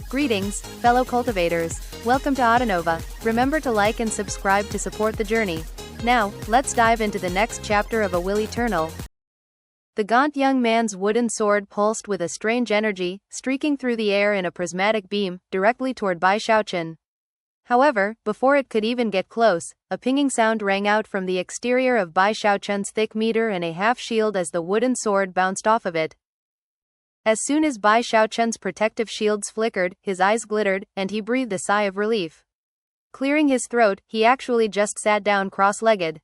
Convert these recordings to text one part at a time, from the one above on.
Greetings, fellow cultivators. Welcome to Autonova. Remember to like and subscribe to support the journey. Now, let's dive into the next chapter of A Will Eternal. The gaunt young man's wooden sword pulsed with a strange energy, streaking through the air in a prismatic beam, directly toward Bai Xiaochun. However, before it could even get close, a pinging sound rang out from the exterior of Bai Xiaochun's thick meter and a half-shield as the wooden sword bounced off of it. As soon as Bai Xiaochun's protective shields flickered, his eyes glittered, and he breathed a sigh of relief. Clearing his throat, he actually just sat down cross-legged.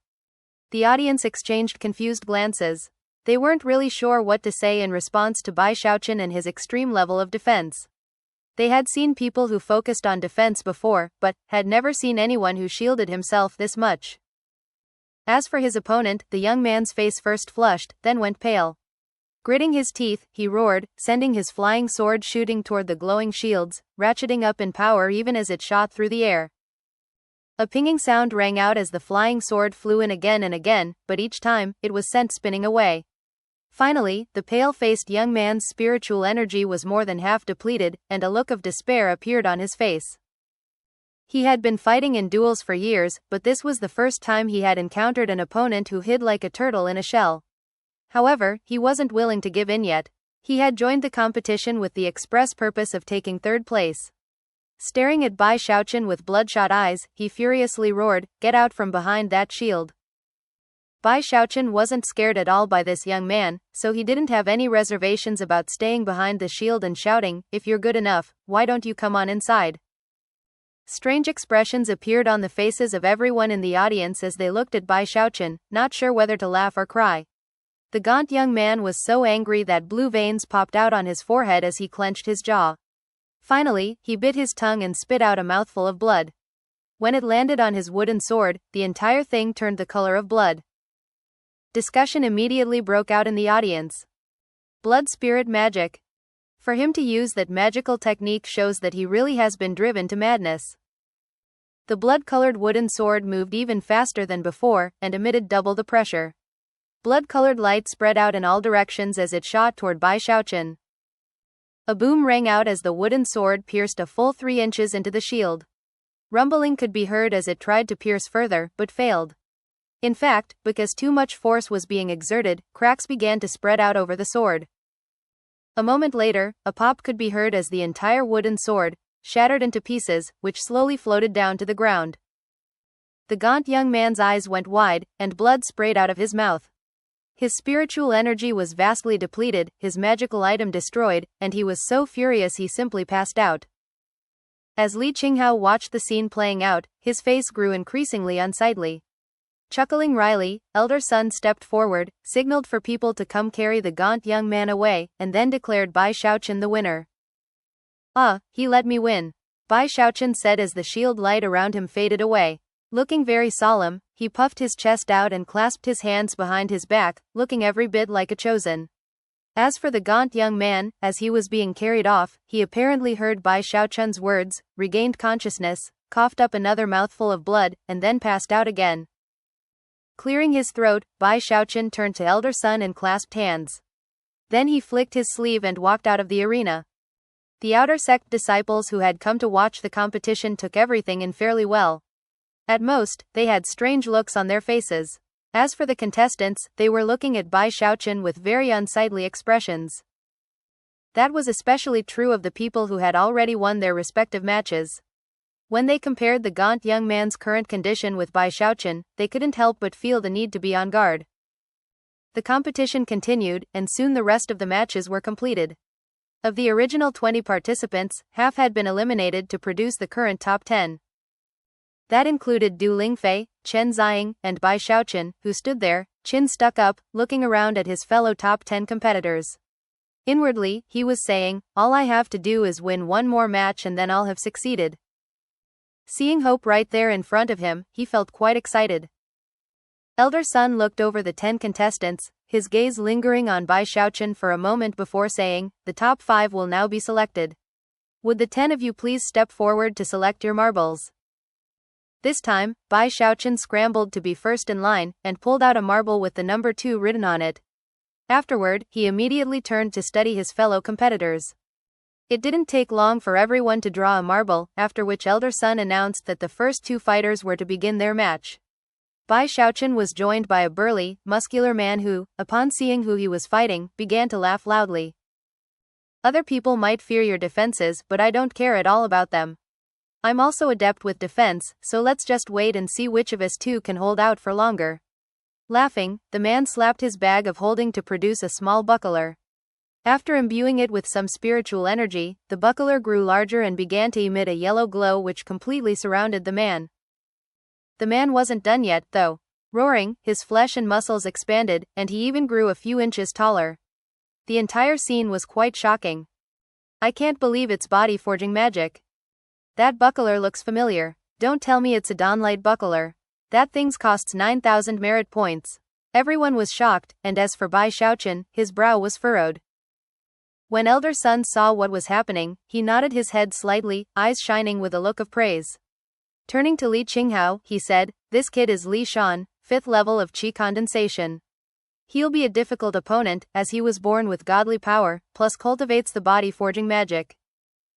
The audience exchanged confused glances. They weren't really sure what to say in response to Bai Xiaochun and his extreme level of defense. They had seen people who focused on defense before, but had never seen anyone who shielded himself this much. As for his opponent, the young man's face first flushed, then went pale. Gritting his teeth, he roared, sending his flying sword shooting toward the glowing shields, ratcheting up in power even as it shot through the air. A pinging sound rang out as the flying sword flew in again and again, but each time, it was sent spinning away. Finally, the pale-faced young man's spiritual energy was more than half depleted, and a look of despair appeared on his face. He had been fighting in duels for years, but this was the first time he had encountered an opponent who hid like a turtle in a shell. However, he wasn't willing to give in yet. He had joined the competition with the express purpose of taking third place. Staring at Bai Xiaochun with bloodshot eyes, he furiously roared, "Get out from behind that shield." Bai Xiaochun wasn't scared at all by this young man, so he didn't have any reservations about staying behind the shield and shouting, "If you're good enough, why don't you come on inside?" Strange expressions appeared on the faces of everyone in the audience as they looked at Bai Xiaochun, not sure whether to laugh or cry. The gaunt young man was so angry that blue veins popped out on his forehead as he clenched his jaw. Finally, he bit his tongue and spit out a mouthful of blood. When it landed on his wooden sword, the entire thing turned the color of blood. Discussion immediately broke out in the audience. Blood spirit magic. For him to use that magical technique shows that he really has been driven to madness. The blood-colored wooden sword moved even faster than before, and emitted double the pressure. Blood-colored light spread out in all directions as it shot toward Bai Xiaochun. A boom rang out as the wooden sword pierced a full 3 inches into the shield. Rumbling could be heard as it tried to pierce further, but failed. In fact, because too much force was being exerted, cracks began to spread out over the sword. A moment later, a pop could be heard as the entire wooden sword shattered into pieces, which slowly floated down to the ground. The gaunt young man's eyes went wide, and blood sprayed out of his mouth. His spiritual energy was vastly depleted, his magical item destroyed, and he was so furious he simply passed out. As Li Qinghao watched the scene playing out, his face grew increasingly unsightly. Chuckling wryly, Elder Sun stepped forward, signaled for people to come carry the gaunt young man away, and then declared Bai Xiaochun the winner. He let me win," Bai Xiaochun said as the shield light around him faded away. Looking very solemn, he puffed his chest out and clasped his hands behind his back, looking every bit like a chosen. As for the gaunt young man, as he was being carried off, he apparently heard Bai Xiaochun's words, regained consciousness, coughed up another mouthful of blood, and then passed out again. Clearing his throat, Bai Xiaochun turned to Elder Sun and clasped hands. Then he flicked his sleeve and walked out of the arena. The outer sect disciples who had come to watch the competition took everything in fairly well. At most, they had strange looks on their faces. As for the contestants, they were looking at Bai Xiaochun with very unsightly expressions. That was especially true of the people who had already won their respective matches. When they compared the gaunt young man's current condition with Bai Xiaochun, they couldn't help but feel the need to be on guard. The competition continued, and soon the rest of the matches were completed. Of the original 20 participants, half had been eliminated to produce the current top 10. That included Du Lingfei, Chen Ziying, and Bai Xiaochun, who stood there, chin stuck up, looking around at his fellow top 10 competitors. Inwardly, he was saying, "All I have to do is win one more match and then I'll have succeeded." Seeing hope right there in front of him, he felt quite excited. Elder Sun looked over the 10 contestants, his gaze lingering on Bai Xiaochun for a moment before saying, "The top 5 will now be selected. Would the 10 of you please step forward to select your marbles?" This time, Bai Xiaochun scrambled to be first in line, and pulled out a marble with the number 2 written on it. Afterward, he immediately turned to study his fellow competitors. It didn't take long for everyone to draw a marble, after which Elder Sun announced that the first two fighters were to begin their match. Bai Xiaochun was joined by a burly, muscular man who, upon seeing who he was fighting, began to laugh loudly. Other people might fear your defenses, but I don't care at all about them. I'm also adept with defense, so let's just wait and see which of us two can hold out for longer. Laughing, the man slapped his bag of holding to produce a small buckler. After imbuing it with some spiritual energy, the buckler grew larger and began to emit a yellow glow which completely surrounded the man. The man wasn't done yet, though. Roaring, his flesh and muscles expanded, and he even grew a few inches taller. The entire scene was quite shocking. I can't believe it's body-forging magic. That buckler looks familiar. Don't tell me it's a Dawnlight buckler. That thing's costs 9,000 merit points. Everyone was shocked, and as for Bai Xiaochun, his brow was furrowed. When Elder Sun saw what was happening, he nodded his head slightly, eyes shining with a look of praise. Turning to Li Qinghao, he said, "This kid is Li Shan, 5th level of Qi condensation. He'll be a difficult opponent, as he was born with godly power, plus cultivates the body-forging magic.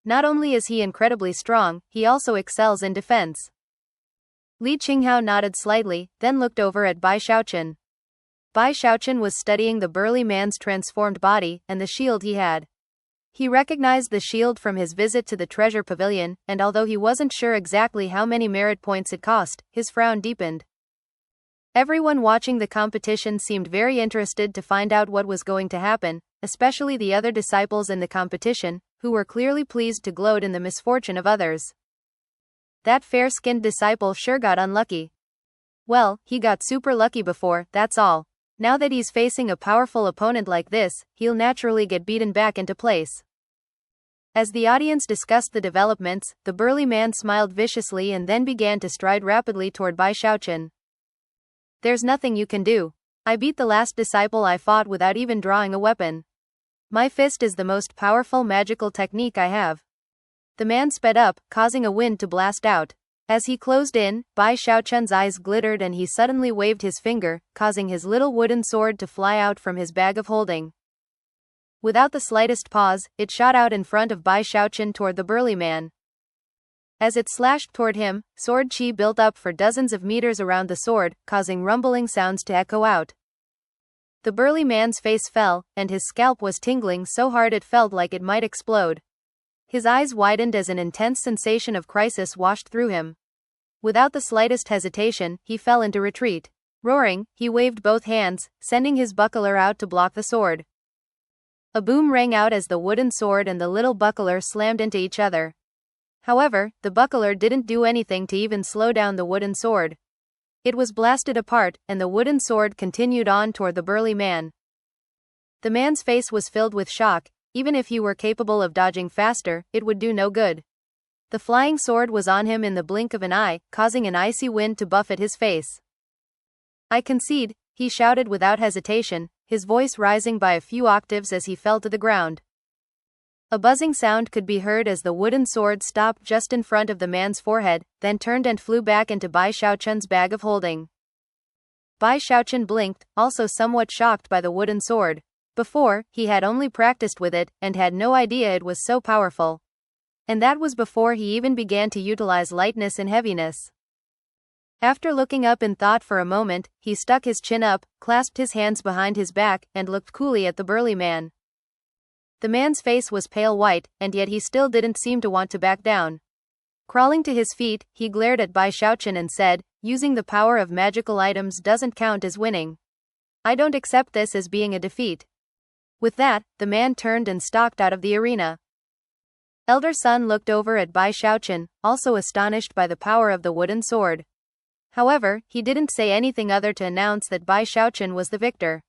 Not only is he incredibly strong, he also excels in defense." Li Qinghao nodded slightly, then looked over at Bai Xiaochun. Bai Xiaochun was studying the burly man's transformed body, and the shield he had. He recognized the shield from his visit to the treasure pavilion, and although he wasn't sure exactly how many merit points it cost, his frown deepened. Everyone watching the competition seemed very interested to find out what was going to happen, especially the other disciples in the competition, who were clearly pleased to gloat in the misfortune of others. That fair-skinned disciple sure got unlucky. Well, he got super lucky before, that's all. Now that he's facing a powerful opponent like this, he'll naturally get beaten back into place. As the audience discussed the developments, the burly man smiled viciously and then began to stride rapidly toward Bai Xiaochun. "There's nothing you can do. I beat the last disciple I fought without even drawing a weapon. My fist is the most powerful magical technique I have." The man sped up, causing a wind to blast out. As he closed in, Bai Xiaochun's eyes glittered and he suddenly waved his finger, causing his little wooden sword to fly out from his bag of holding. Without the slightest pause, it shot out in front of Bai Xiaochun toward the burly man. As it slashed toward him, sword chi built up for dozens of meters around the sword, causing rumbling sounds to echo out. The burly man's face fell, and his scalp was tingling so hard it felt like it might explode. His eyes widened as an intense sensation of crisis washed through him. Without the slightest hesitation, he fell into retreat. Roaring, he waved both hands, sending his buckler out to block the sword. A boom rang out as the wooden sword and the little buckler slammed into each other. However, the buckler didn't do anything to even slow down the wooden sword. It was blasted apart, and the wooden sword continued on toward the burly man. The man's face was filled with shock. Even if he were capable of dodging faster, it would do no good. The flying sword was on him in the blink of an eye, causing an icy wind to buffet his face. "I concede," he shouted without hesitation, his voice rising by a few octaves as he fell to the ground. A buzzing sound could be heard as the wooden sword stopped just in front of the man's forehead, then turned and flew back into Bai Xiaochun's bag of holding. Bai Xiaochun blinked, also somewhat shocked by the wooden sword. Before, he had only practiced with it, and had no idea it was so powerful. And that was before he even began to utilize lightness and heaviness. After looking up in thought for a moment, he stuck his chin up, clasped his hands behind his back, and looked coolly at the burly man. The man's face was pale white, and yet he still didn't seem to want to back down. Crawling to his feet, he glared at Bai Xiaochun and said, "Using the power of magical items doesn't count as winning. I don't accept this as being a defeat." With that, the man turned and stalked out of the arena. Elder Sun looked over at Bai Xiaochun, also astonished by the power of the wooden sword. However, he didn't say anything other to announce that Bai Xiaochun was the victor.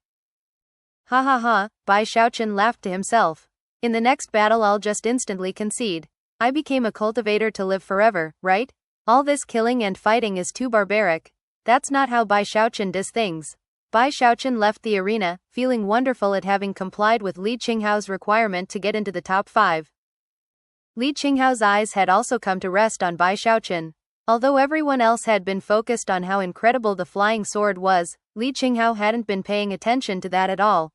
"Ha ha ha," Bai Xiaochun laughed to himself. "In the next battle I'll just instantly concede. I became a cultivator to live forever, right? All this killing and fighting is too barbaric. That's not how Bai Xiaochun does things." Bai Xiaochun left the arena, feeling wonderful at having complied with Li Qinghao's requirement to get into the top 5. Li Qinghao's eyes had also come to rest on Bai Xiaochun. Although everyone else had been focused on how incredible the flying sword was, Li Qinghao hadn't been paying attention to that at all.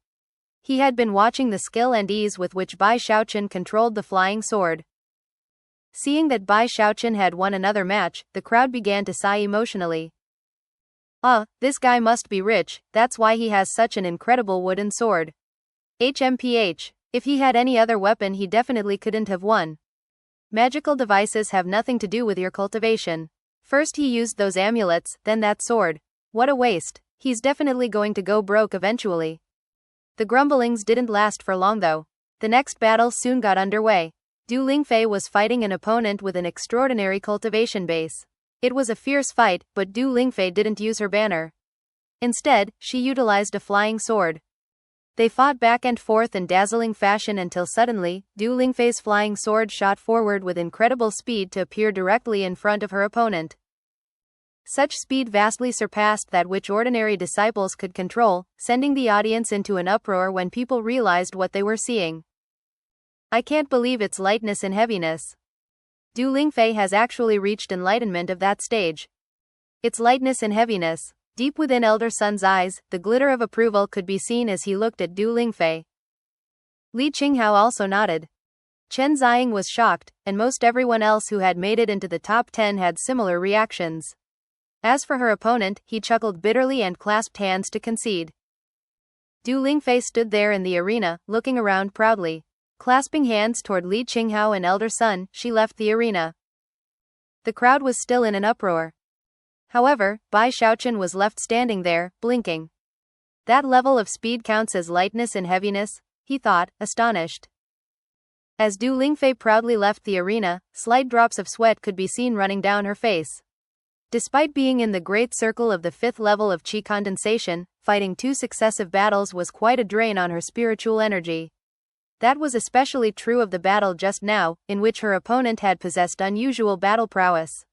He had been watching the skill and ease with which Bai Xiaochun controlled the flying sword. Seeing that Bai Xiaochun had won another match, the crowd began to sigh emotionally. This guy must be rich, that's why he has such an incredible wooden sword. HMPH. If he had any other weapon he definitely couldn't have won. Magical devices have nothing to do with your cultivation. First he used those amulets, then that sword. What a waste. He's definitely going to go broke eventually. The grumblings didn't last for long though. The next battle soon got underway. Du Lingfei was fighting an opponent with an extraordinary cultivation base. It was a fierce fight, but Du Lingfei didn't use her banner. Instead, she utilized a flying sword. They fought back and forth in dazzling fashion until suddenly, Du Lingfei's flying sword shot forward with incredible speed to appear directly in front of her opponent. Such speed vastly surpassed that which ordinary disciples could control, sending the audience into an uproar when people realized what they were seeing. I can't believe its lightness and heaviness. Du Lingfei has actually reached enlightenment of that stage. Its lightness and heaviness. Deep within Elder Sun's eyes, the glitter of approval could be seen as he looked at Du Lingfei. Li Qinghao also nodded. Chen Ziying was shocked, and most everyone else who had made it into the top 10 had similar reactions. As for her opponent, he chuckled bitterly and clasped hands to concede. Du Lingfei stood there in the arena, looking around proudly. Clasping hands toward Li Qinghao and Elder Sun, she left the arena. The crowd was still in an uproar. However, Bai Xiaochun was left standing there, blinking. That level of speed counts as lightness and heaviness, he thought, astonished. As Du Lingfei proudly left the arena, slight drops of sweat could be seen running down her face. Despite being in the great circle of the 5th level of qi condensation, fighting 2 successive battles was quite a drain on her spiritual energy. That was especially true of the battle just now, in which her opponent had possessed unusual battle prowess.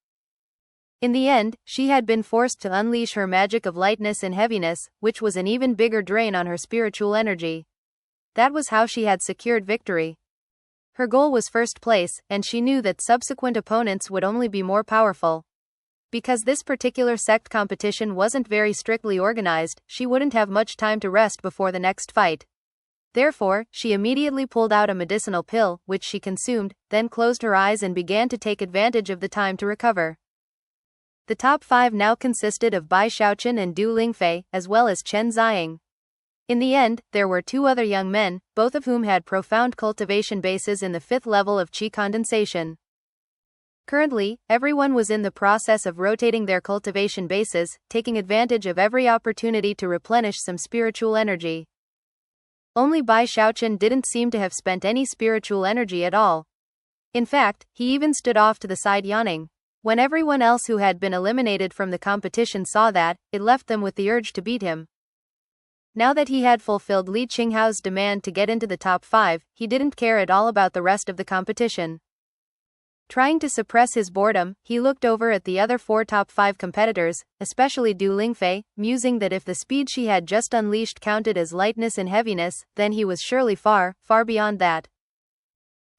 In the end, she had been forced to unleash her magic of lightness and heaviness, which was an even bigger drain on her spiritual energy. That was how she had secured victory. Her goal was first place, and she knew that subsequent opponents would only be more powerful. Because this particular sect competition wasn't very strictly organized, she wouldn't have much time to rest before the next fight. Therefore, she immediately pulled out a medicinal pill, which she consumed, then closed her eyes and began to take advantage of the time to recover. The top 5 now consisted of Bai Xiaochun and Du Lingfei, as well as Chen Ziying. In the end, there were 2 other young men, both of whom had profound cultivation bases in the 5th level of qi condensation. Currently, everyone was in the process of rotating their cultivation bases, taking advantage of every opportunity to replenish some spiritual energy. Only Bai Xiaochun didn't seem to have spent any spiritual energy at all. In fact, he even stood off to the side yawning. When everyone else who had been eliminated from the competition saw that, it left them with the urge to beat him. Now that he had fulfilled Li Qinghao's demand to get into the top 5, he didn't care at all about the rest of the competition. Trying to suppress his boredom, he looked over at the other 4 top 5 competitors, especially Du Lingfei, musing that if the speed she had just unleashed counted as lightness and heaviness, then he was surely far, far beyond that.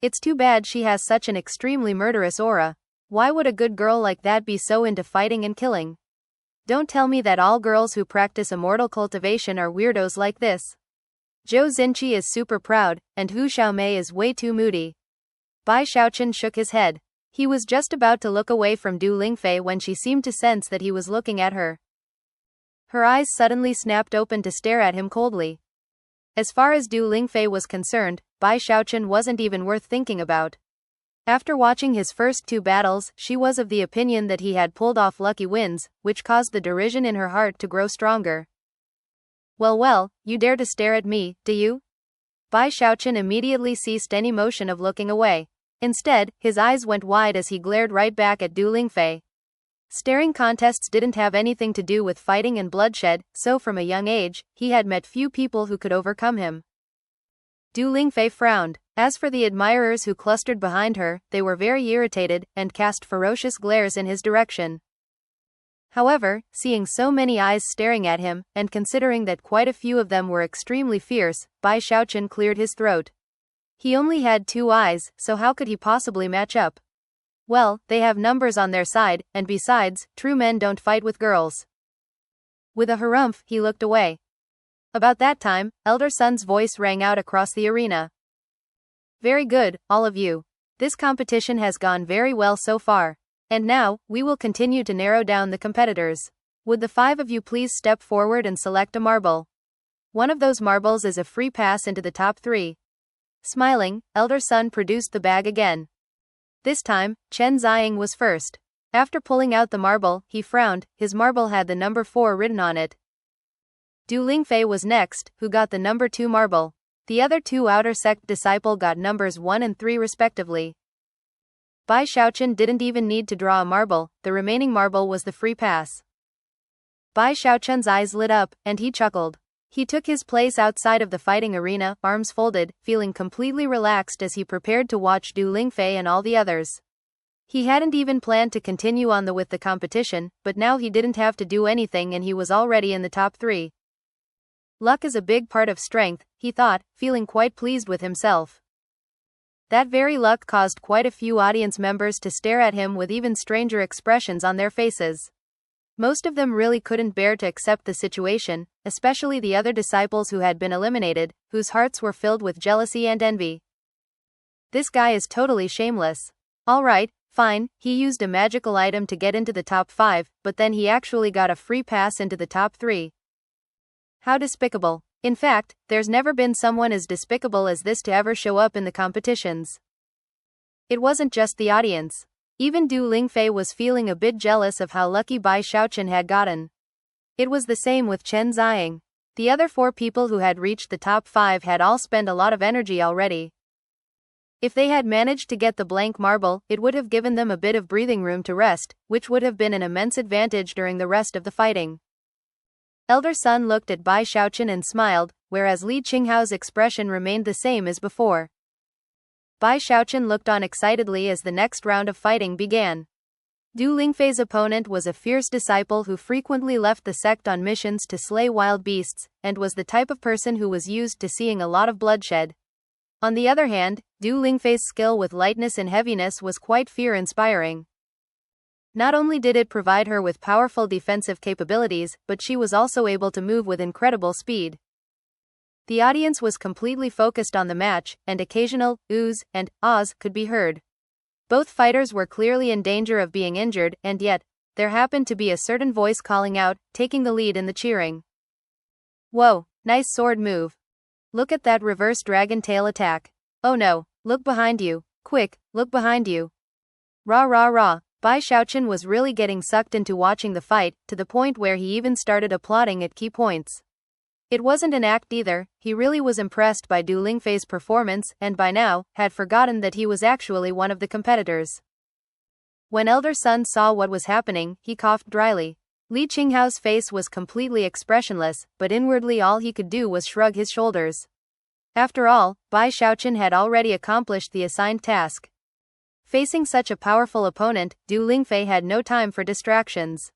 It's too bad she has such an extremely murderous aura. Why would a good girl like that be so into fighting and killing? Don't tell me that all girls who practice immortal cultivation are weirdos like this. Zhou Xinqi is super proud, and Hu Xiaomei is way too moody. Bai Xiaochun shook his head. He was just about to look away from Du Lingfei when she seemed to sense that he was looking at her. Her eyes suddenly snapped open to stare at him coldly. As far as Du Lingfei was concerned, Bai Xiaochun wasn't even worth thinking about. After watching his first 2 battles, she was of the opinion that he had pulled off lucky wins, which caused the derision in her heart to grow stronger. Well, you dare to stare at me, do you? Bai Xiaochun immediately ceased any motion of looking away. Instead, his eyes went wide as he glared right back at Du Lingfei. Staring contests didn't have anything to do with fighting and bloodshed, so from a young age, he had met few people who could overcome him. Du Lingfei frowned. As for the admirers who clustered behind her, they were very irritated, and cast ferocious glares in his direction. However, seeing so many eyes staring at him, and considering that quite a few of them were extremely fierce, Bai Xiaochun cleared his throat. He only had 2 eyes, so how could he possibly match up? Well, they have numbers on their side, and besides, true men don't fight with girls. With a harumph, he looked away. About that time, Elder Sun's voice rang out across the arena. Very good, all of you. This competition has gone very well so far. And now, we will continue to narrow down the competitors. Would the 5 of you please step forward and select a marble? One of those marbles is a free pass into the top 3. Smiling, Elder Sun produced the bag again. This time, Chen Ziying was first. After pulling out the marble, he frowned. His marble had the number 4 written on it. Du Lingfei was next, who got the number 2 marble. The other 2 outer sect disciple got numbers 1 and 3 respectively. Bai Xiaochun didn't even need to draw a marble, the remaining marble was the free pass. Bai Xiaochun's eyes lit up, and he chuckled. He took his place outside of the fighting arena, arms folded, feeling completely relaxed as he prepared to watch Du Lingfei and all the others. He hadn't even planned to continue on with the competition, but now he didn't have to do anything and he was already in the top 3. Luck is a big part of strength, he thought, feeling quite pleased with himself. That very luck caused quite a few audience members to stare at him with even stranger expressions on their faces. Most of them really couldn't bear to accept the situation, especially the other disciples who had been eliminated, whose hearts were filled with jealousy and envy. This guy is totally shameless. Alright, fine, he used a magical item to get into the top 5, but then he actually got a free pass into the top 3. How despicable. In fact, there's never been someone as despicable as this to ever show up in the competitions. It wasn't just the audience. Even Du Lingfei was feeling a bit jealous of how lucky Bai Xiaochun had gotten. It was the same with Chen Ziying. The other 4 people who had reached the top 5 had all spent a lot of energy already. If they had managed to get the blank marble, it would have given them a bit of breathing room to rest, which would have been an immense advantage during the rest of the fighting. Elder Sun looked at Bai Xiaochun and smiled, whereas Li Qinghao's expression remained the same as before. Bai Xiaochun looked on excitedly as the next round of fighting began. Du Lingfei's opponent was a fierce disciple who frequently left the sect on missions to slay wild beasts, and was the type of person who was used to seeing a lot of bloodshed. On the other hand, Du Lingfei's skill with lightness and heaviness was quite fear-inspiring. Not only did it provide her with powerful defensive capabilities, but she was also able to move with incredible speed. The audience was completely focused on the match, and occasional oohs and ahs could be heard. Both fighters were clearly in danger of being injured, and yet, there happened to be a certain voice calling out, taking the lead in the cheering. Whoa, nice sword move. Look at that reverse dragon tail attack. Oh no, look behind you, quick, look behind you. Rah rah rah. Bai Xiaochun was really getting sucked into watching the fight, to the point where he even started applauding at key points. It wasn't an act either, he really was impressed by Du Lingfei's performance, and by now, had forgotten that he was actually one of the competitors. When Elder Sun saw what was happening, he coughed dryly. Li Qinghao's face was completely expressionless, but inwardly all he could do was shrug his shoulders. After all, Bai Xiaochun had already accomplished the assigned task. Facing such a powerful opponent, Du Lingfei had no time for distractions.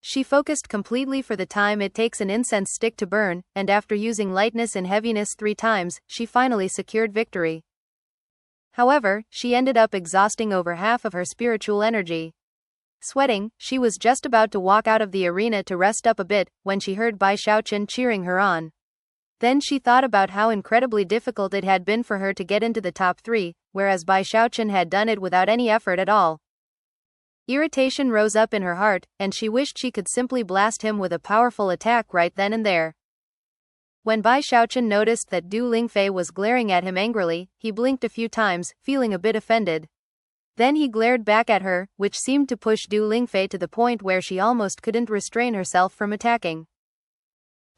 She focused completely for the time it takes an incense stick to burn, and after using lightness and heaviness 3 times, she finally secured victory. However, she ended up exhausting over half of her spiritual energy. Sweating, she was just about to walk out of the arena to rest up a bit, when she heard Bai Xiaochun cheering her on. Then she thought about how incredibly difficult it had been for her to get into the top 3, whereas Bai Xiaochun had done it without any effort at all. Irritation rose up in her heart, and she wished she could simply blast him with a powerful attack right then and there. When Bai Xiaochun noticed that Du Lingfei was glaring at him angrily, he blinked a few times, feeling a bit offended. Then he glared back at her, which seemed to push Du Lingfei to the point where she almost couldn't restrain herself from attacking.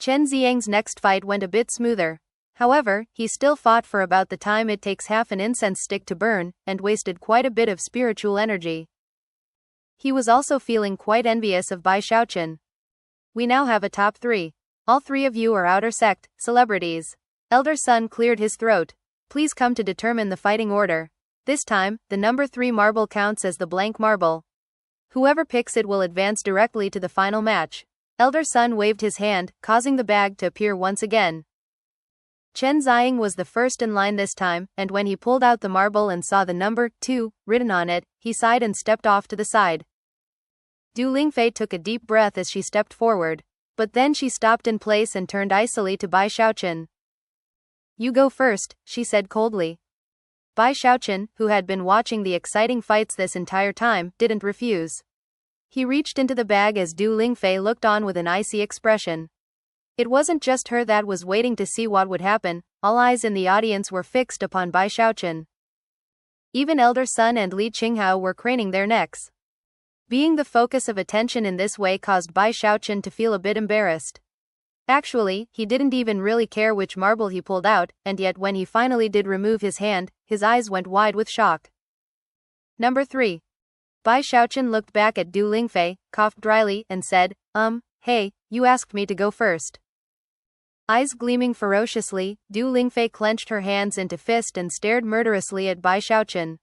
Chen Ziyang's next fight went a bit smoother. However, he still fought for about the time it takes half an incense stick to burn, and wasted quite a bit of spiritual energy. He was also feeling quite envious of Bai Xiaochun. We now have a top 3. All 3 of you are outer sect celebrities. Elder Sun cleared his throat. Please come to determine the fighting order. This time, the number 3 marble counts as the blank marble. Whoever picks it will advance directly to the final match. Elder Sun waved his hand, causing the bag to appear once again. Chen Ziying was the first in line this time, and when he pulled out the marble and saw the number 2 written on it, he sighed and stepped off to the side. Du Lingfei took a deep breath as she stepped forward. But then she stopped in place and turned icily to Bai Xiaochun. "You go first," she said coldly. Bai Xiaochun, who had been watching the exciting fights this entire time, didn't refuse. He reached into the bag as Du Lingfei looked on with an icy expression. It wasn't just her that was waiting to see what would happen, all eyes in the audience were fixed upon Bai Xiaochun. Even Elder Sun and Li Qinghao were craning their necks. Being the focus of attention in this way caused Bai Xiaochun to feel a bit embarrassed. Actually, he didn't even really care which marble he pulled out, and yet when he finally did remove his hand, his eyes went wide with shock. Number 3. Bai Xiaochun looked back at Du Lingfei, coughed dryly, and said, Hey, you asked me to go first." Eyes gleaming ferociously, Du Lingfei clenched her hands into fist and stared murderously at Bai Xiaochun.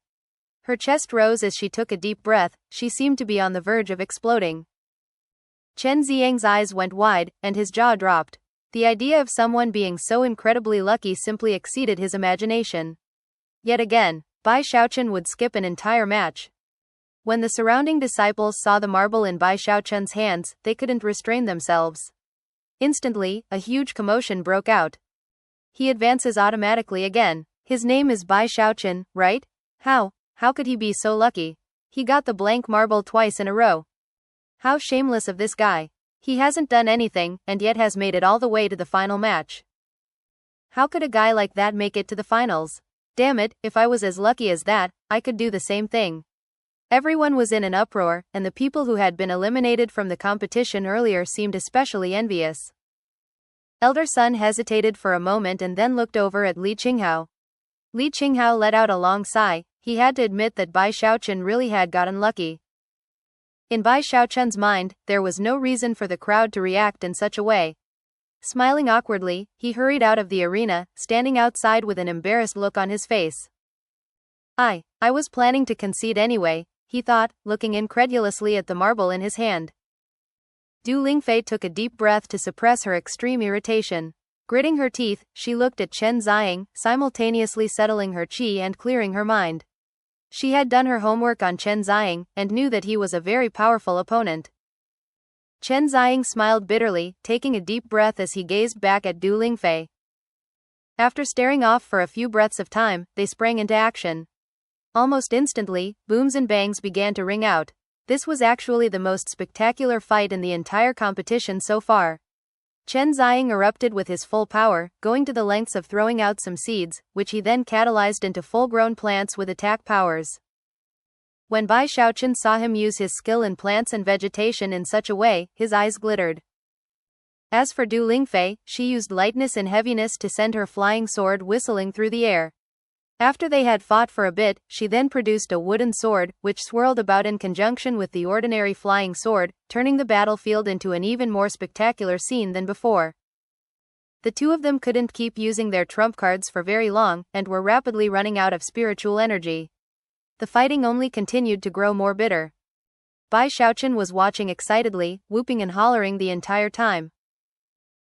Her chest rose as she took a deep breath, she seemed to be on the verge of exploding. Chen Ziang's eyes went wide, and his jaw dropped. The idea of someone being so incredibly lucky simply exceeded his imagination. Yet again, Bai Xiaochun would skip an entire match. When the surrounding disciples saw the marble in Bai Xiaochun's hands, they couldn't restrain themselves. Instantly, a huge commotion broke out. "He advances automatically again. His name is Bai Xiaochun, right? How could he be so lucky? He got the blank marble twice in a row. How shameless of this guy. He hasn't done anything, and yet has made it all the way to the final match. How could a guy like that make it to the finals? Damn it, if I was as lucky as that, I could do the same thing." Everyone was in an uproar, and the people who had been eliminated from the competition earlier seemed especially envious. Elder Sun hesitated for a moment and then looked over at Li Qinghao. Li Qinghao let out a long sigh. He had to admit that Bai Xiaochun really had gotten lucky. In Bai Xiaochun's mind, there was no reason for the crowd to react in such a way. Smiling awkwardly, he hurried out of the arena, standing outside with an embarrassed look on his face. I was planning to concede anyway," he thought, looking incredulously at the marble in his hand. Du Lingfei took a deep breath to suppress her extreme irritation. Gritting her teeth, she looked at Chen Ziang, simultaneously settling her qi and clearing her mind. She had done her homework on Chen Ziang, and knew that he was a very powerful opponent. Chen Ziang smiled bitterly, taking a deep breath as he gazed back at Du Lingfei. After staring off for a few breaths of time, they sprang into action. Almost instantly, booms and bangs began to ring out. This was actually the most spectacular fight in the entire competition so far. Chen Ziang erupted with his full power, going to the lengths of throwing out some seeds, which he then catalyzed into full-grown plants with attack powers. When Bai Xiaochun saw him use his skill in plants and vegetation in such a way, his eyes glittered. As for Du Lingfei, she used lightness and heaviness to send her flying sword whistling through the air. After they had fought for a bit, she then produced a wooden sword, which swirled about in conjunction with the ordinary flying sword, turning the battlefield into an even more spectacular scene than before. The two of them couldn't keep using their trump cards for very long, and were rapidly running out of spiritual energy. The fighting only continued to grow more bitter. Bai Xiaochun was watching excitedly, whooping and hollering the entire time.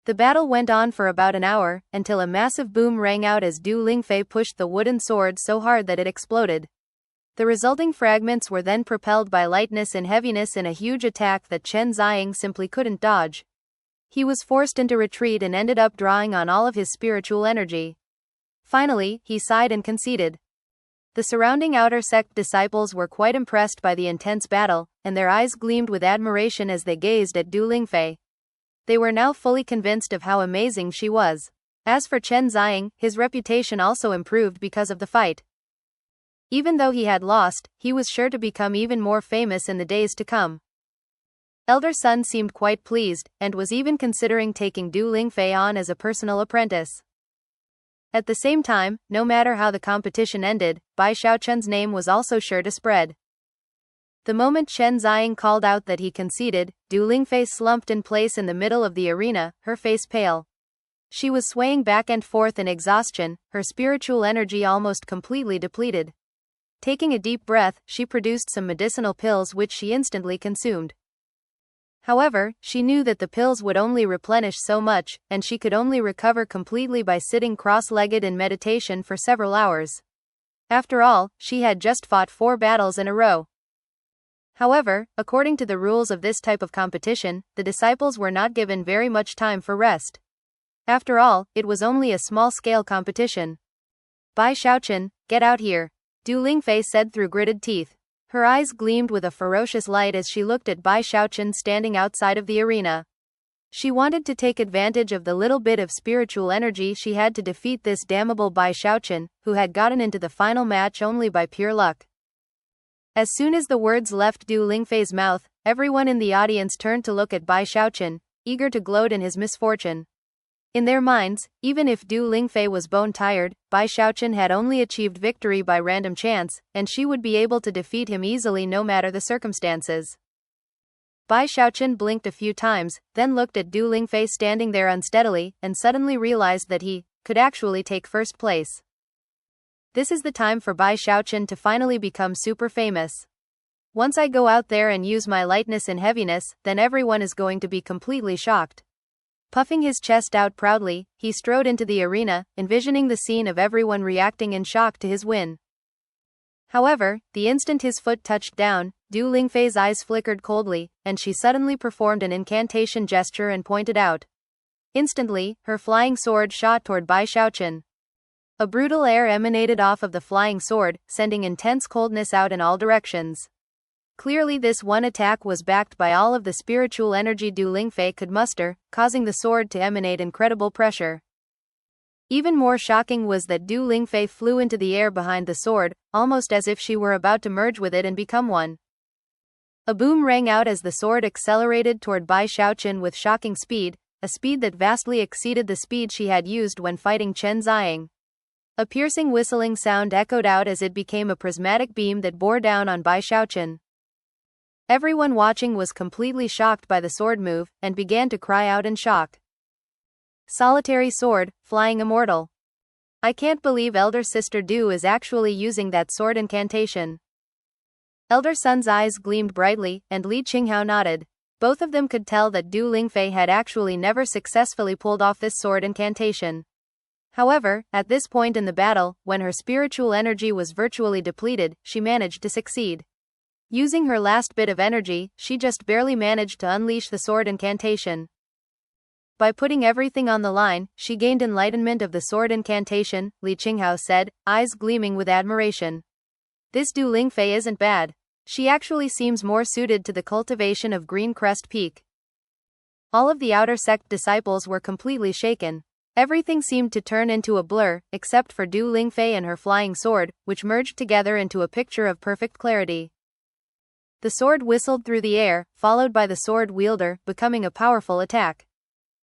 The battle went on for about an hour, until a massive boom rang out as Du Lingfei pushed the wooden sword so hard that it exploded. The resulting fragments were then propelled by lightness and heaviness in a huge attack that Chen Ziang simply couldn't dodge. He was forced into retreat and ended up drawing on all of his spiritual energy. Finally, he sighed and conceded. The surrounding outer sect disciples were quite impressed by the intense battle, and their eyes gleamed with admiration as they gazed at Du Lingfei. They were now fully convinced of how amazing she was. As for Chen Ziang, his reputation also improved because of the fight. Even though he had lost, he was sure to become even more famous in the days to come. Elder Sun seemed quite pleased, and was even considering taking Du Lingfei on as a personal apprentice. At the same time, no matter how the competition ended, Bai Xiaochun's name was also sure to spread. The moment Chen Ziang called out that he conceded, Du Lingfei slumped in place in the middle of the arena, her face pale. She was swaying back and forth in exhaustion, her spiritual energy almost completely depleted. Taking a deep breath, she produced some medicinal pills which she instantly consumed. However, she knew that the pills would only replenish so much, and she could only recover completely by sitting cross-legged in meditation for several hours. After all, she had just fought 4 battles in a row. However, according to the rules of this type of competition, the disciples were not given very much time for rest. After all, it was only a small-scale competition. Bai Xiaochun, get out here, Du Lingfei said through gritted teeth. Her eyes gleamed with a ferocious light as she looked at Bai Xiaochun standing outside of the arena. She wanted to take advantage of the little bit of spiritual energy she had to defeat this damnable Bai Xiaochun, who had gotten into the final match only by pure luck. As soon as the words left Du Lingfei's mouth, everyone in the audience turned to look at Bai Xiaochun, eager to gloat in his misfortune. In their minds, even if Du Lingfei was bone-tired, Bai Xiaochun had only achieved victory by random chance, and she would be able to defeat him easily no matter the circumstances. Bai Xiaochun blinked a few times, then looked at Du Lingfei standing there unsteadily, and suddenly realized that he could actually take first place. This is the time for Bai Xiaochun to finally become super famous. Once I go out there and use my lightness and heaviness, then everyone is going to be completely shocked. Puffing his chest out proudly, he strode into the arena, envisioning the scene of everyone reacting in shock to his win. However, the instant his foot touched down, Du Lingfei's eyes flickered coldly, and she suddenly performed an incantation gesture and pointed out. Instantly, her flying sword shot toward Bai Xiaochun. A brutal air emanated off of the flying sword, sending intense coldness out in all directions. Clearly this one attack was backed by all of the spiritual energy Du Lingfei could muster, causing the sword to emanate incredible pressure. Even more shocking was that Du Lingfei flew into the air behind the sword, almost as if she were about to merge with it and become one. A boom rang out as the sword accelerated toward Bai Xiaochun with shocking speed, a speed that vastly exceeded the speed she had used when fighting Chen Ziying. A piercing whistling sound echoed out as it became a prismatic beam that bore down on Bai Xiaochun. Everyone watching was completely shocked by the sword move, and began to cry out in shock. Solitary sword, flying immortal. I can't believe Elder Sister Du is actually using that sword incantation. Elder Sun's eyes gleamed brightly, and Li Qinghao nodded. Both of them could tell that Du Lingfei had actually never successfully pulled off this sword incantation. However, at this point in the battle, when her spiritual energy was virtually depleted, she managed to succeed. Using her last bit of energy, she just barely managed to unleash the sword incantation. By putting everything on the line, she gained enlightenment of the sword incantation, Li Qinghao said, eyes gleaming with admiration. This Du Lingfei isn't bad. She actually seems more suited to the cultivation of Green Crest Peak. All of the outer sect disciples were completely shaken. Everything seemed to turn into a blur, except for Du Lingfei and her flying sword, which merged together into a picture of perfect clarity. The sword whistled through the air, followed by the sword wielder, becoming a powerful attack.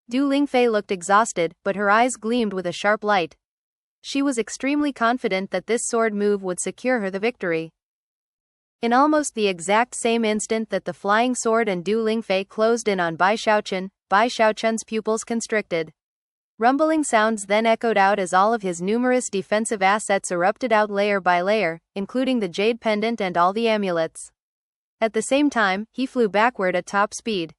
Du Lingfei looked exhausted, but her eyes gleamed with a sharp light. She was extremely confident that this sword move would secure her the victory. In almost the exact same instant that the flying sword and Du Lingfei closed in on Bai Xiaochun's pupils constricted. Rumbling sounds then echoed out as all of his numerous defensive assets erupted out layer by layer, including the jade pendant and all the amulets. At the same time, he flew backward at top speed.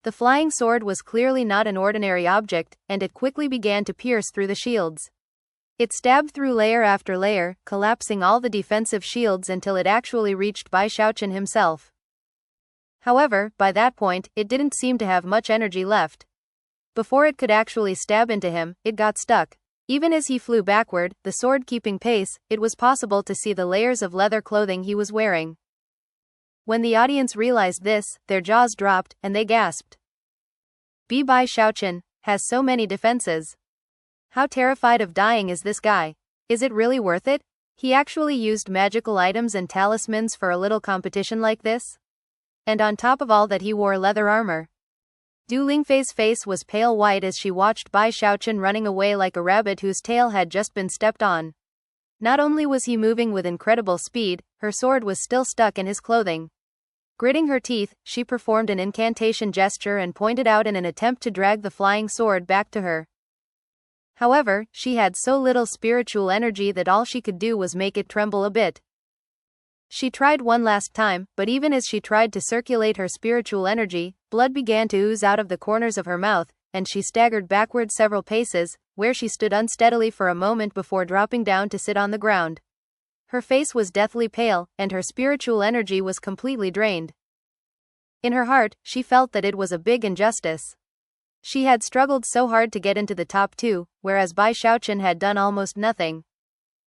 The flying sword was clearly not an ordinary object, and it quickly began to pierce through the shields. It stabbed through layer after layer, collapsing all the defensive shields until it actually reached Bai Xiaochun himself. However, by that point, it didn't seem to have much energy left. Before it could actually stab into him, it got stuck. Even as he flew backward, the sword keeping pace, it was possible to see the layers of leather clothing he was wearing. When the audience realized this, their jaws dropped, and they gasped. Bai Xiaochun has so many defenses. How terrified of dying is this guy? Is it really worth it? He actually used magical items and talismans for a little competition like this? And on top of all that, he wore leather armor. Du Lingfei's face was pale white as she watched Bai Xiaochun running away like a rabbit whose tail had just been stepped on. Not only was he moving with incredible speed, her sword was still stuck in his clothing. Gritting her teeth, she performed an incantation gesture and pointed out in an attempt to drag the flying sword back to her. However, she had so little spiritual energy that all she could do was make it tremble a bit. She tried one last time, but even as she tried to circulate her spiritual energy, blood began to ooze out of the corners of her mouth, and she staggered backward several paces, where she stood unsteadily for a moment before dropping down to sit on the ground. Her face was deathly pale, and her spiritual energy was completely drained. In her heart, she felt that it was a big injustice. She had struggled so hard to get into the top 2, whereas Bai Xiaochun had done almost nothing.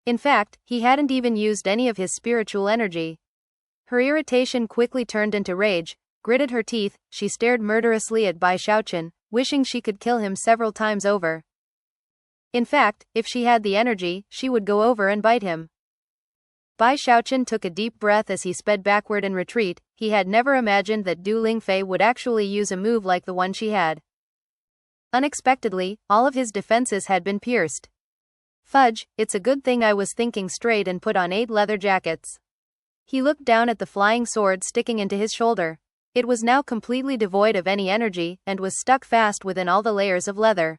In fact, he hadn't even used any of his spiritual energy. Her irritation quickly turned into rage. Gritted her teeth, she stared murderously at Bai Xiaochun, wishing she could kill him several times over. In fact, if she had the energy, she would go over and bite him. Bai Xiaochun took a deep breath as he sped backward in retreat. He had never imagined that Du Lingfei would actually use a move like the one she had. Unexpectedly, all of his defenses had been pierced. Fudge, it's a good thing I was thinking straight and put on 8 leather jackets. He looked down at the flying sword sticking into his shoulder. It was now completely devoid of any energy, and was stuck fast within all the layers of leather.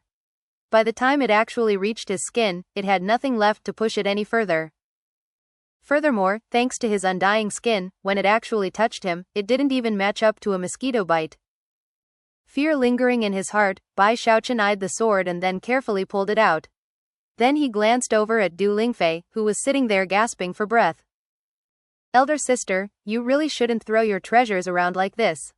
By the time it actually reached his skin, it had nothing left to push it any further. Furthermore, thanks to his undying skin, when it actually touched him, it didn't even match up to a mosquito bite. Fear lingering in his heart, Bai Xiaochun eyed the sword and then carefully pulled it out. Then he glanced over at Du Lingfei, who was sitting there gasping for breath. Elder sister, you really shouldn't throw your treasures around like this.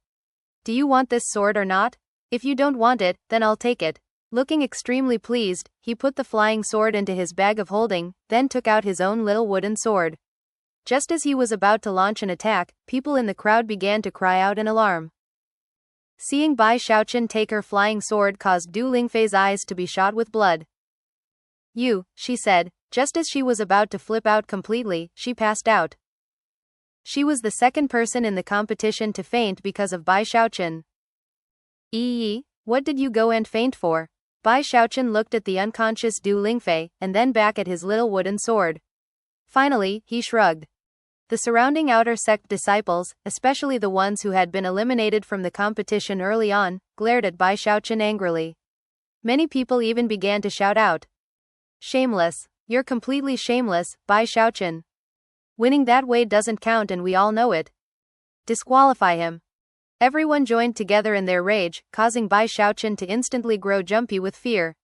Do you want this sword or not? If you don't want it, then I'll take it. Looking extremely pleased, he put the flying sword into his bag of holding, then took out his own little wooden sword. Just as he was about to launch an attack, people in the crowd began to cry out in alarm. Seeing Bai Xiaochun take her flying sword caused Du Lingfei's eyes to be shot with blood. You, she said. Just as she was about to flip out completely, she passed out. She was the second person in the competition to faint because of Bai Xiaochun. What did you go and faint for? Bai Xiaochun looked at the unconscious Du Lingfei, and then back at his little wooden sword. Finally, he shrugged. The surrounding outer sect disciples, especially the ones who had been eliminated from the competition early on, glared at Bai Xiaochun angrily. Many people even began to shout out. Shameless. You're completely shameless, Bai Xiaochun. Winning that way doesn't count and we all know it. Disqualify him. Everyone joined together in their rage, causing Bai Xiaochun to instantly grow jumpy with fear.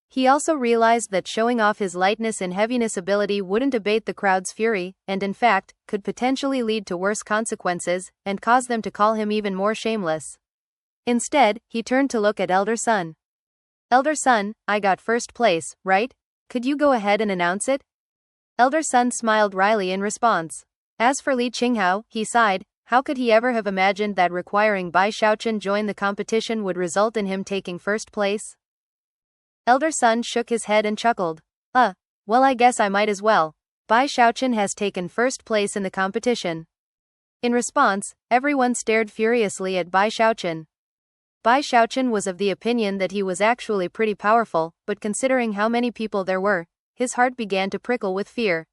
He also realized that showing off his lightness and heaviness ability wouldn't abate the crowd's fury, and in fact, could potentially lead to worse consequences, and cause them to call him even more shameless. Instead, he turned to look at Elder Sun. Elder Sun, I got first place, right? Could you go ahead and announce it? Elder Sun smiled wryly in response. As for Li Qinghao, he sighed. How could he ever have imagined that requiring Bai Xiaochun join the competition would result in him taking first place? Elder Sun shook his head and chuckled. Well I guess I might as well. Bai Xiaochun has taken first place in the competition. In response, everyone stared furiously at Bai Xiaochun. Bai Xiaochun was of the opinion that he was actually pretty powerful, but considering how many people there were, his heart began to prickle with fear.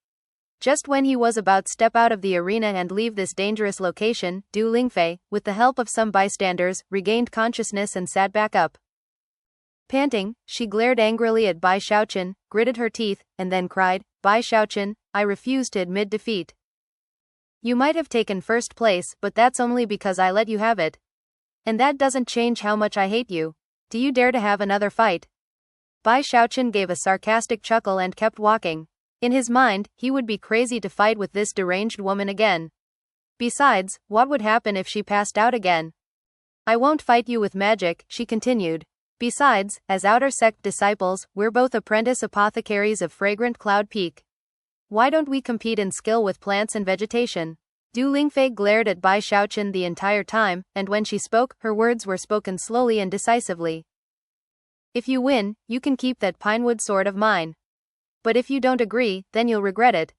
Just when he was about to step out of the arena and leave this dangerous location, Du Lingfei, with the help of some bystanders, regained consciousness and sat back up. Panting, she glared angrily at Bai Xiaochun, gritted her teeth, and then cried, Bai Xiaochun, I refuse to admit defeat. You might have taken first place, but that's only because I let you have it. And that doesn't change how much I hate you. Do you dare to have another fight? Bai Xiaochun gave a sarcastic chuckle and kept walking. In his mind, he would be crazy to fight with this deranged woman again. Besides, what would happen if she passed out again? I won't fight you with magic, she continued. Besides, as outer sect disciples, we're both apprentice apothecaries of Fragrant Cloud Peak. Why don't we compete in skill with plants and vegetation? Du Lingfei glared at Bai Xiaochun the entire time, and when she spoke, her words were spoken slowly and decisively. If you win, you can keep that pinewood sword of mine. But if you don't agree, then you'll regret it.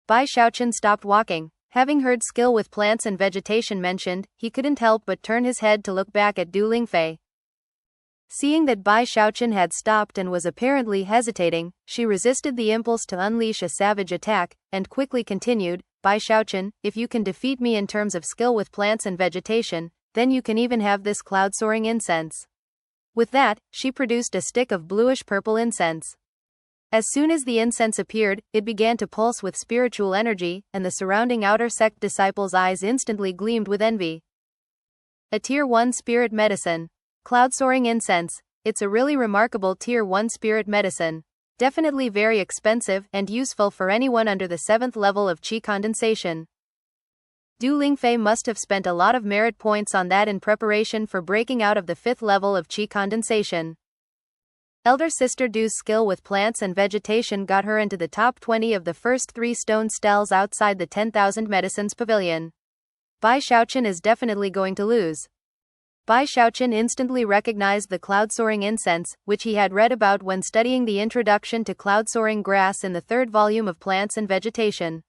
Bai Xiaochun stopped walking. Having heard skill with plants and vegetation mentioned, he couldn't help but turn his head to look back at Du Lingfei. Seeing that Bai Xiaochun had stopped and was apparently hesitating, she resisted the impulse to unleash a savage attack, and quickly continued, Bai Xiaochun, if you can defeat me in terms of skill with plants and vegetation, then you can even have this cloud-soaring incense. With that, she produced a stick of bluish-purple incense. As soon as the incense appeared, it began to pulse with spiritual energy, and the surrounding outer sect disciples' eyes instantly gleamed with envy. A Tier 1 Spirit Medicine. Cloud-soaring incense. It's a really remarkable Tier 1 spirit medicine. Definitely very expensive and useful for anyone under the 7th level of qi condensation. Du Lingfei must have spent a lot of merit points on that in preparation for breaking out of the 5th level of qi condensation. Elder sister Du's skill with plants and vegetation got her into the top 20 of the first 3 stone stells outside the 10,000 medicines pavilion. Bai Xiaochun is definitely going to lose. Bai Xiaochun instantly recognized the cloud-soaring incense, which he had read about when studying the introduction to cloud-soaring grass in the 3rd volume of Plants and Vegetation.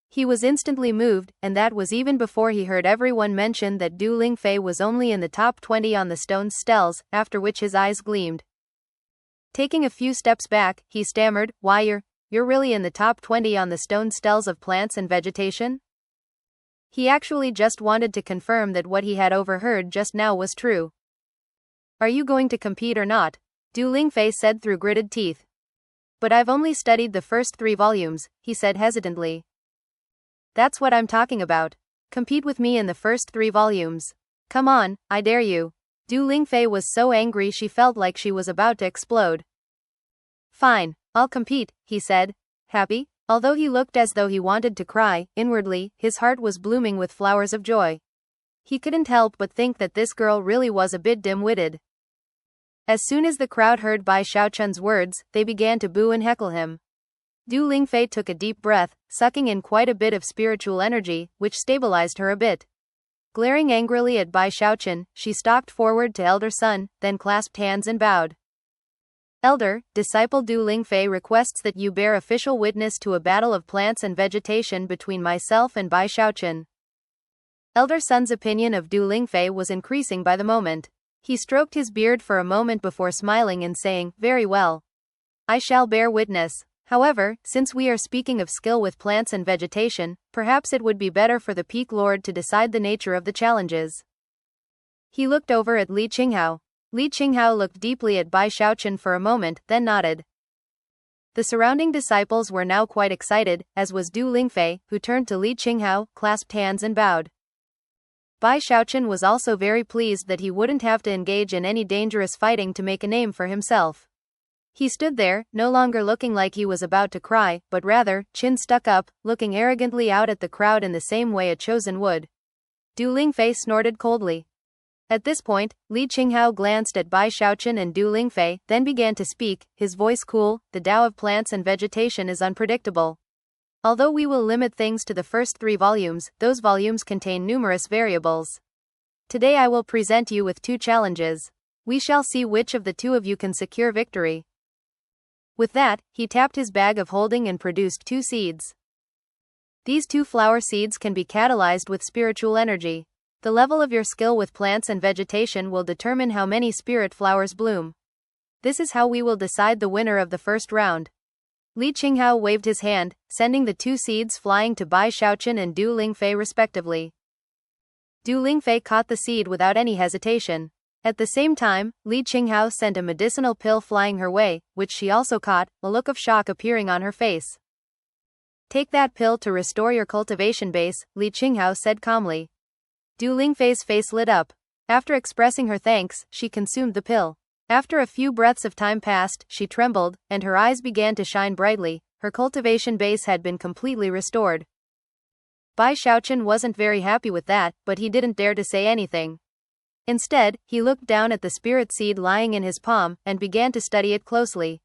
He was instantly moved, and that was even before he heard everyone mention that Du Lingfei was only in the top 20 on the stone stells, after which his eyes gleamed. Taking a few steps back, he stammered, "Why, you're really in the top 20 on the stone stells of Plants and Vegetation?" He actually just wanted to confirm that what he had overheard just now was true. "Are you going to compete or not?" Du Lingfei said through gritted teeth. "But I've only studied the first 3 volumes," he said hesitantly. "That's what I'm talking about. Compete with me in the first 3 volumes. Come on, I dare you." Du Lingfei was so angry she felt like she was about to explode. "Fine, I'll compete," he said. Happy? Although he looked as though he wanted to cry, inwardly, his heart was blooming with flowers of joy. He couldn't help but think that this girl really was a bit dim-witted. As soon as the crowd heard Bai Xiaochun's words, they began to boo and heckle him. Du Lingfei took a deep breath, sucking in quite a bit of spiritual energy, which stabilized her a bit. Glaring angrily at Bai Xiaochun, she stalked forward to Elder Sun, then clasped hands and bowed. "Elder, disciple Du Lingfei requests that you bear official witness to a battle of plants and vegetation between myself and Bai Xiaochun." Elder Sun's opinion of Du Lingfei was increasing by the moment. He stroked his beard for a moment before smiling and saying, "Very well. I shall bear witness. However, since we are speaking of skill with plants and vegetation, perhaps it would be better for the Peak Lord to decide the nature of the challenges." He looked over at Li Qinghao. Li Qinghao looked deeply at Bai Xiaochun for a moment, then nodded. The surrounding disciples were now quite excited, as was Du Lingfei, who turned to Li Qinghao, clasped hands and bowed. Bai Xiaochun was also very pleased that he wouldn't have to engage in any dangerous fighting to make a name for himself. He stood there, no longer looking like he was about to cry, but rather, chin stuck up, looking arrogantly out at the crowd in the same way a chosen would. Du Lingfei snorted coldly. At this point, Li Qinghao glanced at Bai Xiaochun and Du Lingfei, then began to speak, his voice cool. "The Tao of plants and vegetation is unpredictable. Although we will limit things to the first 3 volumes, those volumes contain numerous variables. Today I will present you with 2 challenges. We shall see which of the 2 of you can secure victory." With that, he tapped his bag of holding and produced 2 seeds. These 2 flower seeds can be catalyzed with spiritual energy. The level of your skill with plants and vegetation will determine how many spirit flowers bloom. This is how we will decide the winner of the first round. Li Qinghao waved his hand, sending the 2 seeds flying to Bai Xiaochun and Du Lingfei respectively. Du Lingfei caught the seed without any hesitation. At the same time, Li Qinghao sent a medicinal pill flying her way, which she also caught, a look of shock appearing on her face. "Take that pill to restore your cultivation base," Li Qinghao said calmly. Du Lingfei's face lit up. After expressing her thanks, she consumed the pill. After a few breaths of time passed, she trembled, and her eyes began to shine brightly. Her cultivation base had been completely restored. Bai Xiaochun wasn't very happy with that, but he didn't dare to say anything. Instead, he looked down at the spirit seed lying in his palm, and began to study it closely.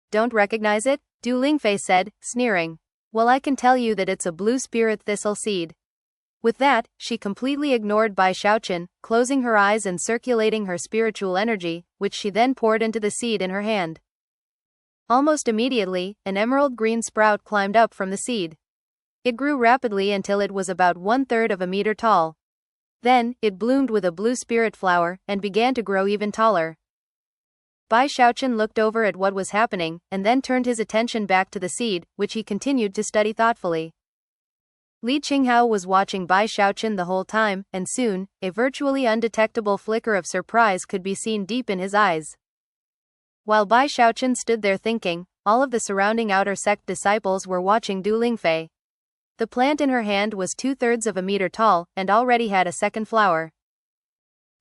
"Don't recognize it?" Du Lingfei said, sneering. "Well, I can tell you that it's a blue spirit thistle seed." With that, she completely ignored Bai Xiaochun, closing her eyes and circulating her spiritual energy, which she then poured into the seed in her hand. Almost immediately, an emerald green sprout climbed up from the seed. It grew rapidly until it was about 1/3 of a meter tall. Then, it bloomed with a blue spirit flower, and began to grow even taller. Bai Xiaochun looked over at what was happening, and then turned his attention back to the seed, which he continued to study thoughtfully. Li Qinghao was watching Bai Xiaochun the whole time, and soon, a virtually undetectable flicker of surprise could be seen deep in his eyes. While Bai Xiaochun stood there thinking, all of the surrounding outer sect disciples were watching Du Lingfei. The plant in her hand was 2/3 of a meter tall, and already had a second flower.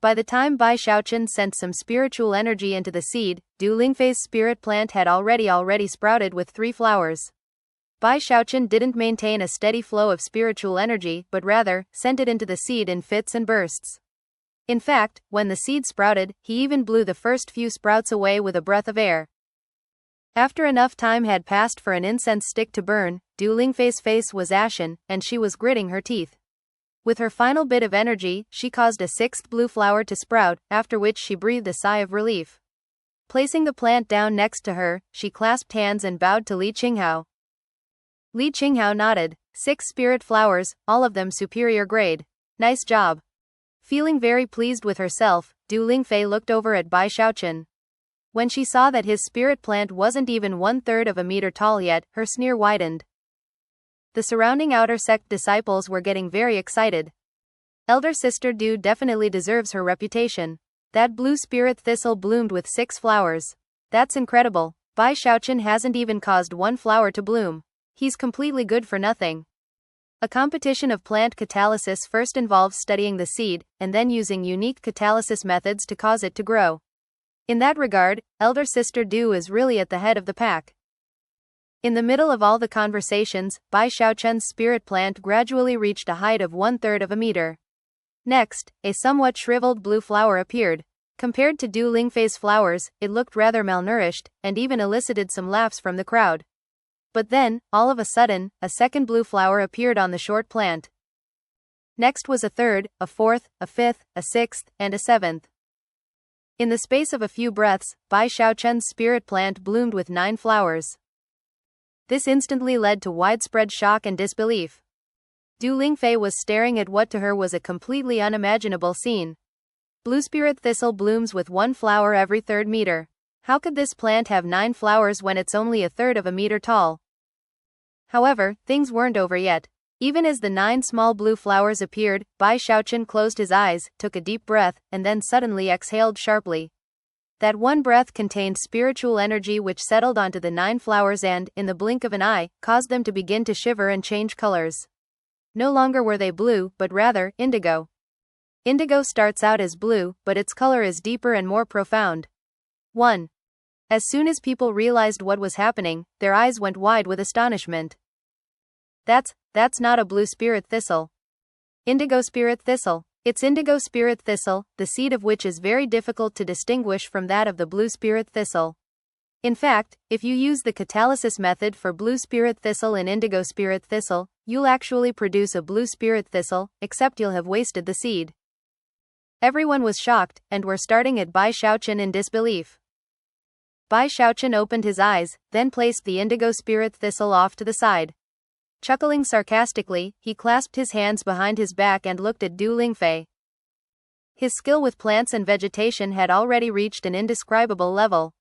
By the time Bai Xiaochun sent some spiritual energy into the seed, Du Lingfei's spirit plant had already sprouted with 3 flowers. Bai Xiaochun didn't maintain a steady flow of spiritual energy but rather sent it into the seed in fits and bursts. In fact, when the seed sprouted, he even blew the first few sprouts away with a breath of air. After enough time had passed for an incense stick to burn, Du Lingfei's face was ashen, and she was gritting her teeth. With her final bit of energy, she caused a 6th blue flower to sprout, after which she breathed a sigh of relief. Placing the plant down next to her, she clasped hands and bowed to Li Qinghao. Li Qinghao nodded. 6 spirit flowers, all of them superior grade. Nice job. Feeling very pleased with herself, Du Lingfei looked over at Bai Xiaochun. When she saw that his spirit plant wasn't even 1/3 of a meter tall yet, her sneer widened. The surrounding outer sect disciples were getting very excited. Elder Sister Du definitely deserves her reputation. That blue spirit thistle bloomed with 6 flowers. That's incredible. Bai Xiaochun hasn't even caused 1 flower to bloom. He's completely good for nothing. A competition of plant catalysis first involves studying the seed, and then using unique catalysis methods to cause it to grow. In that regard, Elder Sister Du is really at the head of the pack. In the middle of all the conversations, Bai Xiaochun's spirit plant gradually reached a height of 1/3 of a meter. Next, a somewhat shriveled blue flower appeared. Compared to Du Lingfei's flowers, it looked rather malnourished, and even elicited some laughs from the crowd. But then, all of a sudden, a second blue flower appeared on the short plant. Next was a 3rd, a 4th, a 5th, a 6th, and a 7th. In the space of a few breaths, Bai Xiaochun's spirit plant bloomed with 9 flowers. This instantly led to widespread shock and disbelief. Du Lingfei was staring at what to her was a completely unimaginable scene. Blue spirit thistle blooms with 1 flower every 3rd meter. How could this plant have 9 flowers when it's only 1/3 of a meter tall? However, things weren't over yet. Even as the 9 small blue flowers appeared, Bai Xiaochun closed his eyes, took a deep breath, and then suddenly exhaled sharply. That one breath contained spiritual energy which settled onto the 9 flowers and, in the blink of an eye, caused them to begin to shiver and change colors. No longer were they blue, but rather, indigo. Indigo starts out as blue, but its color is deeper and more profound. 1. As soon as people realized what was happening, their eyes went wide with astonishment. That's not a blue spirit thistle. Indigo spirit thistle. It's indigo spirit thistle, the seed of which is very difficult to distinguish from that of the blue spirit thistle. In fact, if you use the catalysis method for blue spirit thistle and indigo spirit thistle, you'll actually produce a blue spirit thistle, except you'll have wasted the seed. Everyone was shocked, and were starting at Bai Xiaochun in disbelief. Bai Xiaochun opened his eyes, then placed the indigo spirit thistle off to the side. Chuckling sarcastically, he clasped his hands behind his back and looked at Du Lingfei. His skill with plants and vegetation had already reached an indescribable level.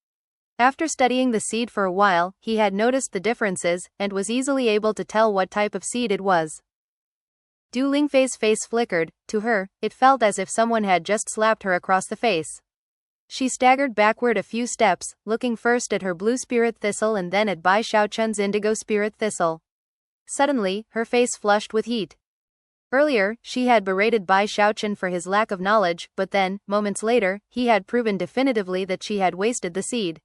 After studying the seed for a while, he had noticed the differences, and was easily able to tell what type of seed it was. Du Lingfei's face flickered. To her, it felt as if someone had just slapped her across the face. She staggered backward a few steps, looking first at her blue spirit thistle and then at Bai Xiaochun's indigo spirit thistle. Suddenly, her face flushed with heat. Earlier, she had berated Bai Xiaochun for his lack of knowledge, but then, moments later, he had proven definitively that she had wasted the seed.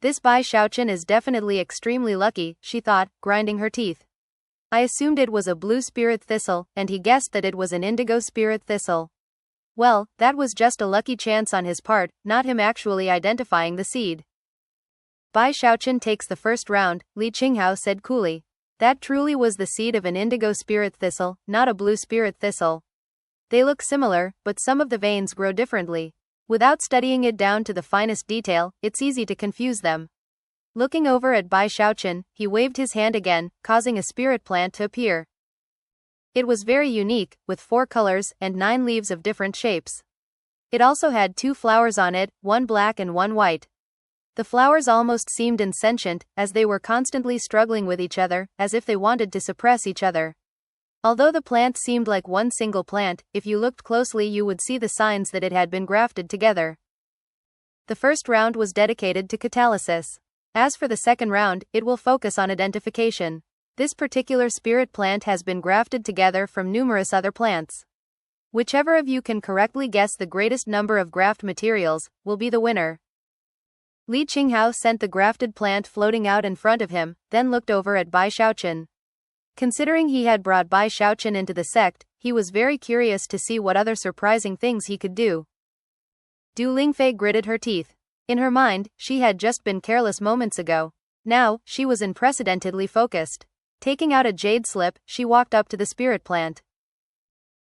This Bai Xiaochun is definitely extremely lucky, she thought, grinding her teeth. I assumed it was a blue spirit thistle, and he guessed that it was an indigo spirit thistle. Well, that was just a lucky chance on his part, not him actually identifying the seed. Bai Xiaochun takes the first round, Li Qinghao said coolly. That truly was the seed of an indigo spirit thistle, not a blue spirit thistle. They look similar, but some of the veins grow differently. Without studying it down to the finest detail, it's easy to confuse them. Looking over at Bai Xiaochun, he waved his hand again, causing a spirit plant to appear. It was very unique, with 4 colors and 9 leaves of different shapes. It also had 2 flowers on it, one black and one white. The flowers almost seemed insentient, as they were constantly struggling with each other, as if they wanted to suppress each other. Although the plant seemed like one single plant, if you looked closely you would see the signs that it had been grafted together. The first round was dedicated to catalysis. As for the second round, it will focus on identification. This particular spirit plant has been grafted together from numerous other plants. Whichever of you can correctly guess the greatest number of graft materials will be the winner. Li Qinghao sent the grafted plant floating out in front of him, then looked over at Bai Xiaochun. Considering he had brought Bai Xiaochun into the sect, he was very curious to see what other surprising things he could do. Du Lingfei gritted her teeth. In her mind, she had just been careless moments ago. Now, she was unprecedentedly focused. Taking out a jade slip, she walked up to the spirit plant.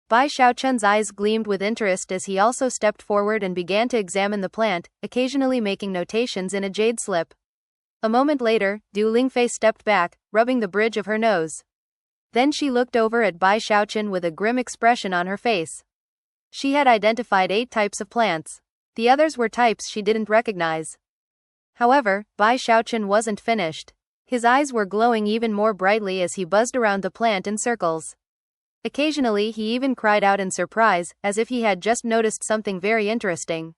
Bai Xiaochun's eyes gleamed with interest as he also stepped forward and began to examine the plant, occasionally making notations in a jade slip. A moment later, Du Lingfei stepped back, rubbing the bridge of her nose. Then she looked over at Bai Xiaochun with a grim expression on her face. She had identified 8 types of plants. The others were types she didn't recognize. However, Bai Xiaochun wasn't finished. His eyes were glowing even more brightly as he buzzed around the plant in circles. Occasionally he even cried out in surprise, as if he had just noticed something very interesting.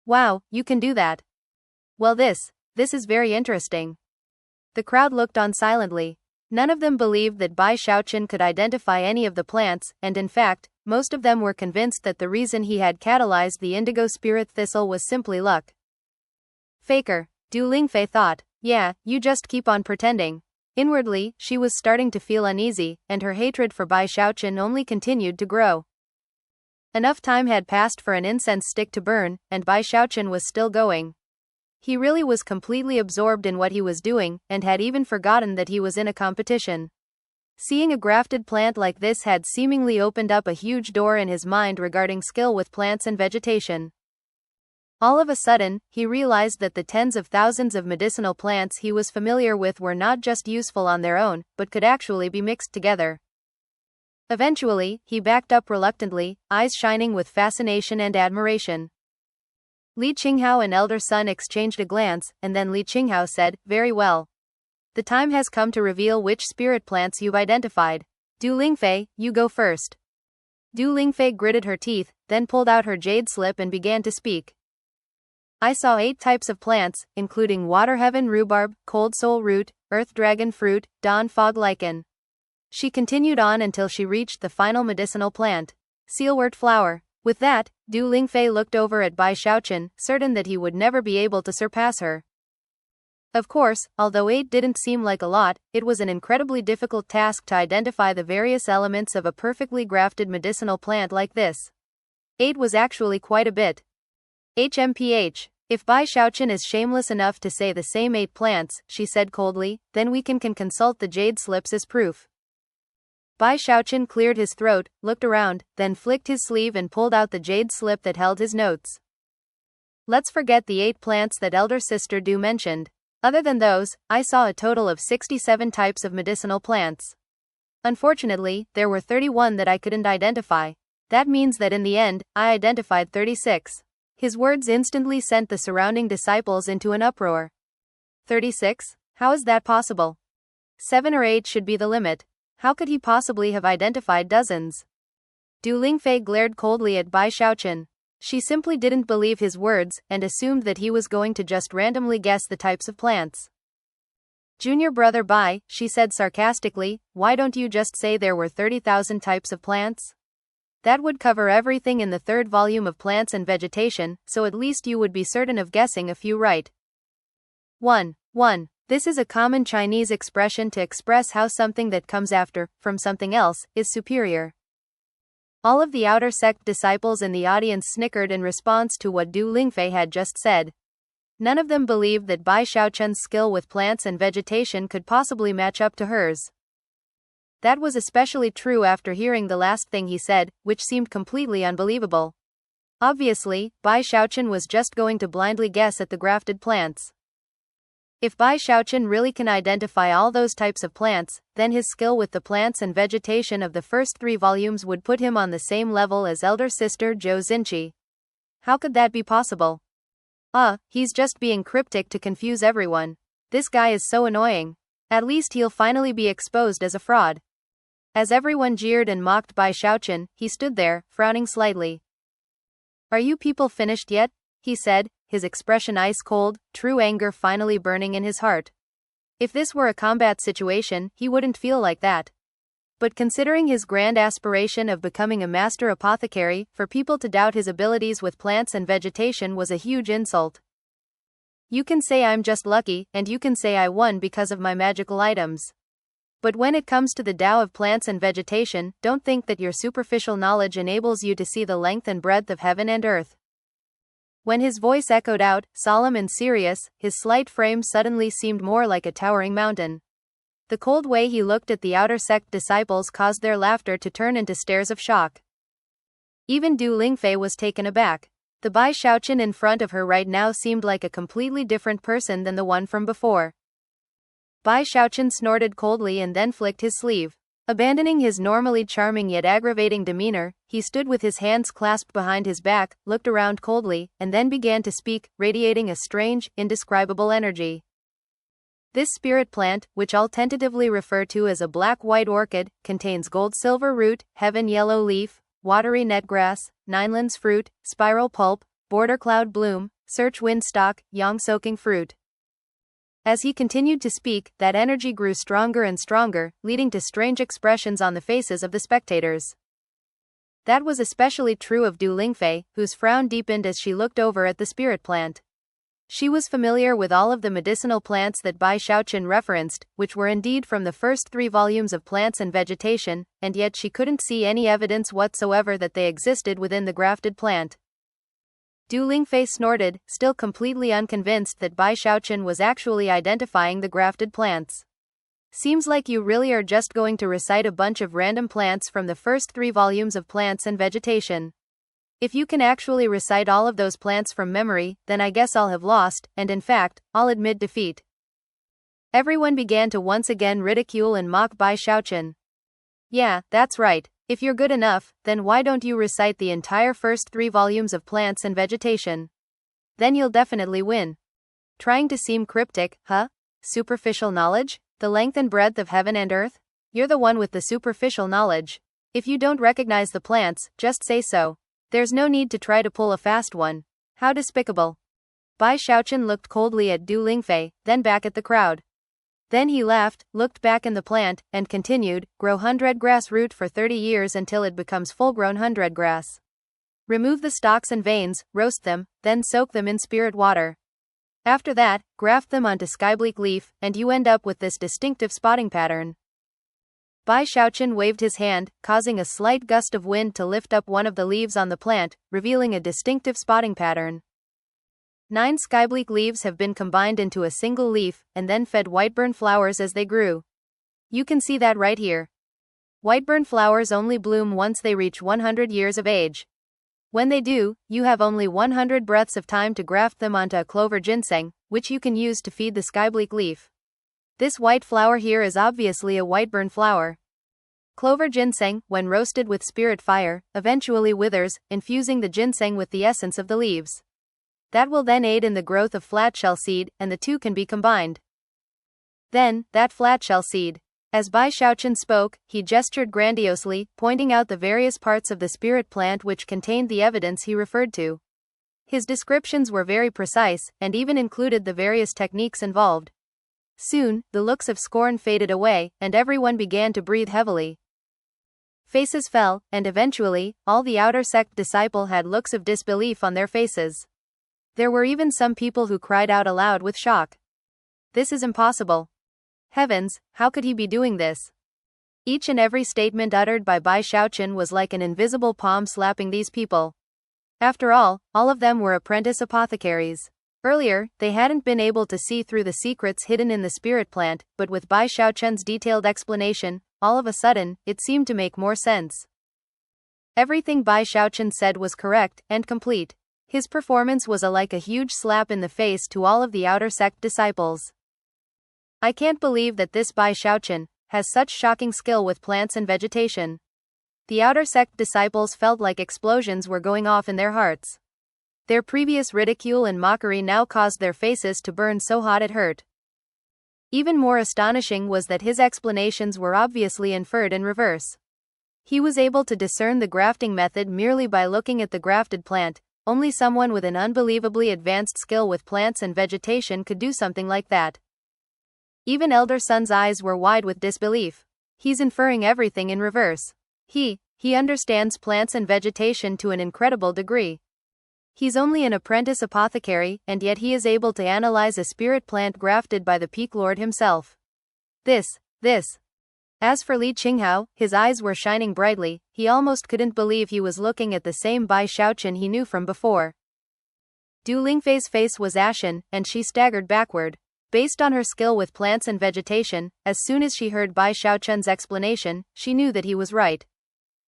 Wow, you can do that. Well, this is very interesting. The crowd looked on silently. None of them believed that Bai Xiaochun could identify any of the plants, and in fact, most of them were convinced that the reason he had catalyzed the indigo spirit thistle was simply luck. Faker, Du Lingfei thought. Yeah, you just keep on pretending. Inwardly, she was starting to feel uneasy, and her hatred for Bai Xiaochun only continued to grow. Enough time had passed for an incense stick to burn, and Bai Xiaochun was still going. He really was completely absorbed in what he was doing, and had even forgotten that he was in a competition. Seeing a grafted plant like this had seemingly opened up a huge door in his mind regarding skill with plants and vegetation. All of a sudden, he realized that the tens of thousands of medicinal plants he was familiar with were not just useful on their own, but could actually be mixed together. Eventually, he backed up reluctantly, eyes shining with fascination and admiration. Li Qinghao and elder son exchanged a glance, and then Li Qinghao said, "Very well. The time has come to reveal which spirit plants you've identified. Du Lingfei, you go first." Du Lingfei gritted her teeth, then pulled out her jade slip and began to speak. "I saw 8 types of plants, including water heaven rhubarb, cold soul root, earth dragon fruit, dawn fog lichen." She continued on until she reached the final medicinal plant, sealwort flower. With that, Du Lingfei looked over at Bai Xiaochun, certain that he would never be able to surpass her. Of course, although 8 didn't seem like a lot, it was an incredibly difficult task to identify the various elements of a perfectly grafted medicinal plant like this. 8 was actually quite a bit. HMPH. If Bai Xiaochun is shameless enough to say the same 8 plants, she said coldly, then we can consult the jade slips as proof. Bai Xiaochun cleared his throat, looked around, then flicked his sleeve and pulled out the jade slip that held his notes. Let's forget the 8 plants that elder sister Du mentioned. Other than those, I saw a total of 67 types of medicinal plants. Unfortunately, there were 31 that I couldn't identify. That means that in the end, I identified 36. His words instantly sent the surrounding disciples into an uproar. 36? How is that possible? 7 or 8 should be the limit. How could he possibly have identified dozens? Du Lingfei glared coldly at Bai Xiaochun. She simply didn't believe his words, and assumed that he was going to just randomly guess the types of plants. "Junior brother Bai," she said sarcastically, "why don't you just say there were 30,000 types of plants? That would cover everything in the 3rd volume of Plants and Vegetation, so at least you would be certain of guessing a few right." 1. This is a common Chinese expression to express how something that comes after, from something else, is superior. All of the outer sect disciples in the audience snickered in response to what Du Lingfei had just said. None of them believed that Bai Xiaochun's skill with plants and vegetation could possibly match up to hers. That was especially true after hearing the last thing he said, which seemed completely unbelievable. Obviously, Bai Xiaochun was just going to blindly guess at the grafted plants. If Bai Xiaochun really can identify all those types of plants, then his skill with the plants and vegetation of the first 3 volumes would put him on the same level as elder sister Zhou Xinqi. How could that be possible? He's just being cryptic to confuse everyone. This guy is so annoying. At least he'll finally be exposed as a fraud. As everyone jeered and mocked Bai Xiaochun, he stood there, frowning slightly. "Are you people finished yet?" he said, his expression ice cold, true anger finally burning in his heart. If this were a combat situation, he wouldn't feel like that. But considering his grand aspiration of becoming a master apothecary, for people to doubt his abilities with plants and vegetation was a huge insult. You can say I'm just lucky, and you can say I won because of my magical items. But when it comes to the Tao of plants and vegetation, don't think that your superficial knowledge enables you to see the length and breadth of heaven and earth. When his voice echoed out, solemn and serious, his slight frame suddenly seemed more like a towering mountain. The cold way he looked at the outer sect disciples caused their laughter to turn into stares of shock. Even Du Lingfei was taken aback. The Bai Xiaochun in front of her right now seemed like a completely different person than the one from before. Bai Xiaochun snorted coldly and then flicked his sleeve. Abandoning his normally charming yet aggravating demeanor, he stood with his hands clasped behind his back, looked around coldly, and then began to speak, radiating a strange, indescribable energy. This spirit plant, which I'll tentatively refer to as a black-white orchid, contains gold-silver root, heaven-yellow leaf, watery netgrass, ninelands fruit, spiral pulp, border cloud bloom, search wind stalk, yang-soaking fruit. As he continued to speak, that energy grew stronger and stronger, leading to strange expressions on the faces of the spectators. That was especially true of Du Lingfei, whose frown deepened as she looked over at the spirit plant. She was familiar with all of the medicinal plants that Bai Xiaochun referenced, which were indeed from the first 3 volumes of Plants and Vegetation, and yet she couldn't see any evidence whatsoever that they existed within the grafted plant. Du Lingfei snorted, still completely unconvinced that Bai Xiaochun was actually identifying the grafted plants. Seems like you really are just going to recite a bunch of random plants from the first 3 volumes of Plants and Vegetation. If you can actually recite all of those plants from memory, then I guess I'll have lost, and in fact, I'll admit defeat. Everyone began to once again ridicule and mock Bai Xiaochun. Yeah, that's right. If you're good enough, then why don't you recite the entire first 3 volumes of Plants and Vegetation? Then you'll definitely win. Trying to seem cryptic, huh? Superficial knowledge? The length and breadth of heaven and earth? You're the one with the superficial knowledge. If you don't recognize the plants, just say so. There's no need to try to pull a fast one. How despicable. Bai Xiaochun looked coldly at Du Lingfei, then back at the crowd. Then he laughed, looked back in the plant, and continued, grow 100 grass root for 30 years until it becomes full-grown 100 grass. Remove the stalks and veins, roast them, then soak them in spirit water. After that, graft them onto skybleak leaf, and you end up with this distinctive spotting pattern. Bai Xiaochun waved his hand, causing a slight gust of wind to lift up one of the leaves on the plant, revealing a distinctive spotting pattern. 9 skybleak leaves have been combined into a single leaf, and then fed whiteburn flowers as they grew. You can see that right here. Whiteburn flowers only bloom once they reach 100 years of age. When they do, you have only 100 breaths of time to graft them onto a clover ginseng, which you can use to feed the skybleak leaf. This white flower here is obviously a whiteburn flower. Clover ginseng, when roasted with spirit fire, eventually withers, infusing the ginseng with the essence of the leaves. That will then aid in the growth of flatshell seed, and the two can be combined. Then, that flatshell seed. As Bai Xiaochun spoke, he gestured grandiosely, pointing out the various parts of the spirit plant which contained the evidence he referred to. His descriptions were very precise, and even included the various techniques involved. Soon, the looks of scorn faded away, and everyone began to breathe heavily. Faces fell, and eventually, all the outer sect disciple had looks of disbelief on their faces. There were even some people who cried out aloud with shock. This is impossible. Heavens, how could he be doing this? Each and every statement uttered by Bai Xiaochun was like an invisible palm slapping these people. After all of them were apprentice apothecaries. Earlier, they hadn't been able to see through the secrets hidden in the spirit plant, but with Bai Xiaochun's detailed explanation, all of a sudden, it seemed to make more sense. Everything Bai Xiaochun said was correct and complete. His performance was like a huge slap in the face to all of the outer sect disciples. I can't believe that this Bai Xiaochun has such shocking skill with plants and vegetation. The outer sect disciples felt like explosions were going off in their hearts. Their previous ridicule and mockery now caused their faces to burn so hot it hurt. Even more astonishing was that his explanations were obviously inferred in reverse. He was able to discern the grafting method merely by looking at the grafted plant. Only someone with an unbelievably advanced skill with plants and vegetation could do something like that. Even Elder Sun's eyes were wide with disbelief. He's inferring everything in reverse. He understands plants and vegetation to an incredible degree. He's only an apprentice apothecary, and yet he is able to analyze a spirit plant grafted by the Peak Lord himself. This. As for Li Qinghao, his eyes were shining brightly. He almost couldn't believe he was looking at the same Bai Xiaochun he knew from before. Du Lingfei's face was ashen, and she staggered backward. Based on her skill with plants and vegetation, as soon as she heard Bai Xiaochun's explanation, she knew that he was right.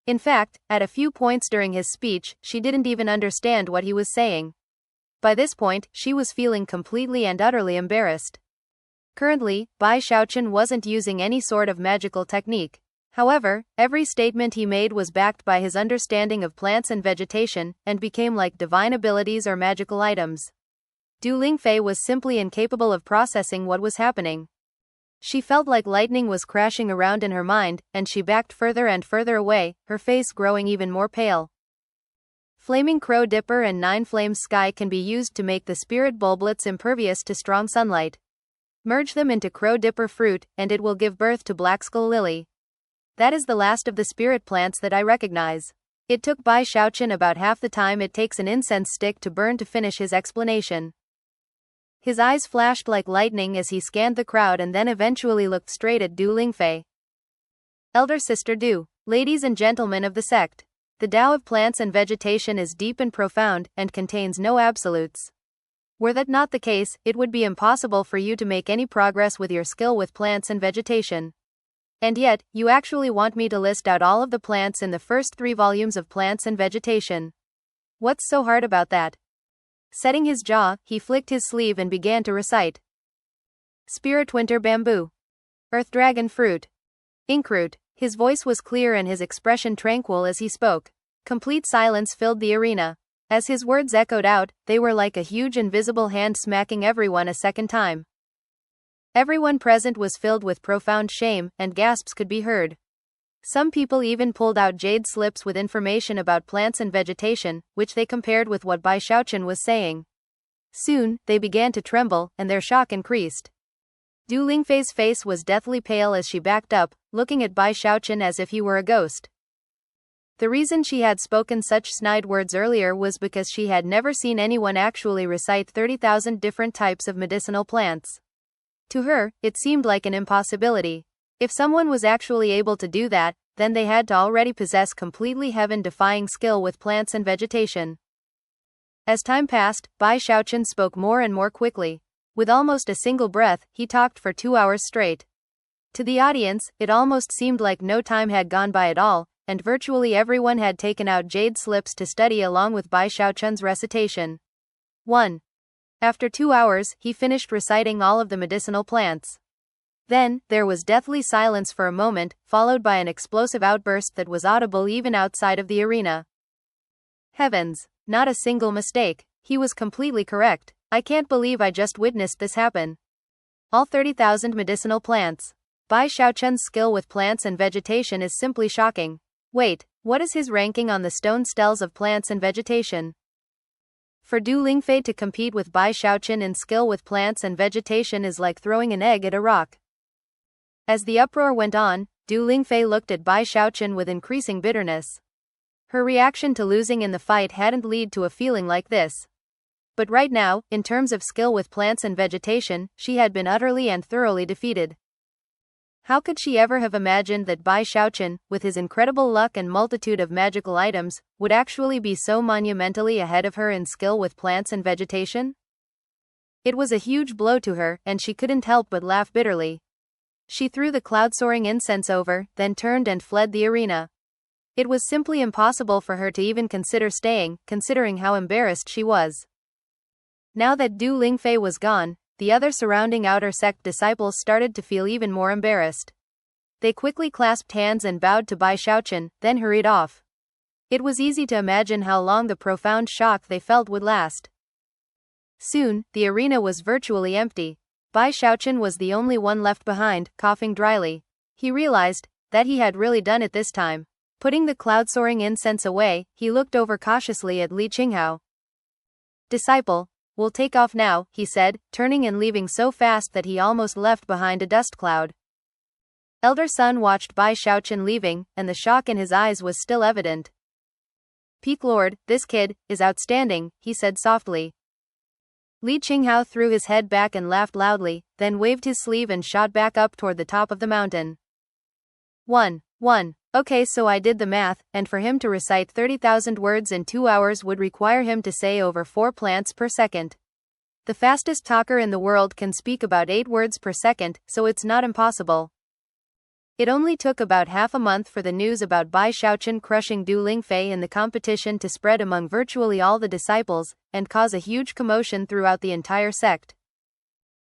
In fact, at a few points during his speech, she didn't even understand what he was saying. By this point, she was feeling completely and utterly embarrassed. Currently, Bai Xiaochun wasn't using any sort of magical technique. However, every statement he made was backed by his understanding of plants and vegetation, and became like divine abilities or magical items. Du Lingfei was simply incapable of processing what was happening. She felt like lightning was crashing around in her mind, and she backed further and further away, her face growing even more pale. Flaming Crow Dipper and Nine Flames Sky can be used to make the spirit bulblets impervious to strong sunlight. Merge them into Crow Dipper fruit, and it will give birth to Black Skull Lily. That is the last of the spirit plants that I recognize. It took Bai Xiaochun about half the time it takes an incense stick to burn to finish his explanation. His eyes flashed like lightning as he scanned the crowd and then eventually looked straight at Du Lingfei. Elder Sister Du, ladies and gentlemen of the sect, the Tao of plants and vegetation is deep and profound, and contains no absolutes. Were that not the case, it would be impossible for you to make any progress with your skill with plants and vegetation. And yet, you actually want me to list out all of the plants in the first 3 volumes of Plants and Vegetation. What's so hard about that? Setting his jaw, he flicked his sleeve and began to recite. Spirit Winter Bamboo. Earth Dragon Fruit. Inkroot. His voice was clear and his expression tranquil as he spoke. Complete silence filled the arena. As his words echoed out, they were like a huge invisible hand smacking everyone a second time. Everyone present was filled with profound shame, and gasps could be heard. Some people even pulled out jade slips with information about plants and vegetation, which they compared with what Bai Xiaochun was saying. Soon, they began to tremble, and their shock increased. Du Lingfei's face was deathly pale as she backed up, looking at Bai Xiaochun as if he were a ghost. The reason she had spoken such snide words earlier was because she had never seen anyone actually recite 30,000 different types of medicinal plants. To her, it seemed like an impossibility. If someone was actually able to do that, then they had to already possess completely heaven-defying skill with plants and vegetation. As time passed, Bai Xiaochun spoke more and more quickly. With almost a single breath, he talked for 2 hours straight. To the audience, it almost seemed like no time had gone by at all, and virtually everyone had taken out jade slips to study along with Bai Xiaochun's recitation. 1. After 2 hours, he finished reciting all of the medicinal plants. Then, there was deathly silence for a moment, followed by an explosive outburst that was audible even outside of the arena. Heavens! Not a single mistake. He was completely correct. I can't believe I just witnessed this happen. All 30,000 medicinal plants. Bai Xiaochun's skill with plants and vegetation is simply shocking. Wait, what is his ranking on the stone stels of plants and vegetation? For Du Lingfei to compete with Bai Xiaochun in skill with plants and vegetation is like throwing an egg at a rock. As the uproar went on, Du Lingfei looked at Bai Xiaochun with increasing bitterness. Her reaction to losing in the fight hadn't led to a feeling like this. But right now, in terms of skill with plants and vegetation, she had been utterly and thoroughly defeated. How could she ever have imagined that Bai Xiaochun, with his incredible luck and multitude of magical items, would actually be so monumentally ahead of her in skill with plants and vegetation? It was a huge blow to her, and she couldn't help but laugh bitterly. She threw the cloud-soaring incense over, then turned and fled the arena. It was simply impossible for her to even consider staying, considering how embarrassed she was. Now that Du Lingfei was gone, the other surrounding outer sect disciples started to feel even more embarrassed. They quickly clasped hands and bowed to Bai Xiaochun, then hurried off. It was easy to imagine how long the profound shock they felt would last. Soon, the arena was virtually empty. Bai Xiaochun was the only one left behind, coughing dryly. He realized that he had really done it this time. Putting the cloud-soaring incense away, he looked over cautiously at Li Qinghao. Disciple, we'll take off now, he said, turning and leaving so fast that he almost left behind a dust cloud. Elder Sun watched Bai Xiaochun leaving, and the shock in his eyes was still evident. Peak Lord, this kid is outstanding, he said softly. Li Qinghao threw his head back and laughed loudly, then waved his sleeve and shot back up toward the top of the mountain. 1. Okay, so I did the math, and for him to recite 30,000 words in 2 hours would require him to say over 4 plants per second. The fastest talker in the world can speak about 8 words per second, so it's not impossible. It only took about half a month for the news about Bai Xiaochun crushing Du Lingfei in the competition to spread among virtually all the disciples, and cause a huge commotion throughout the entire sect.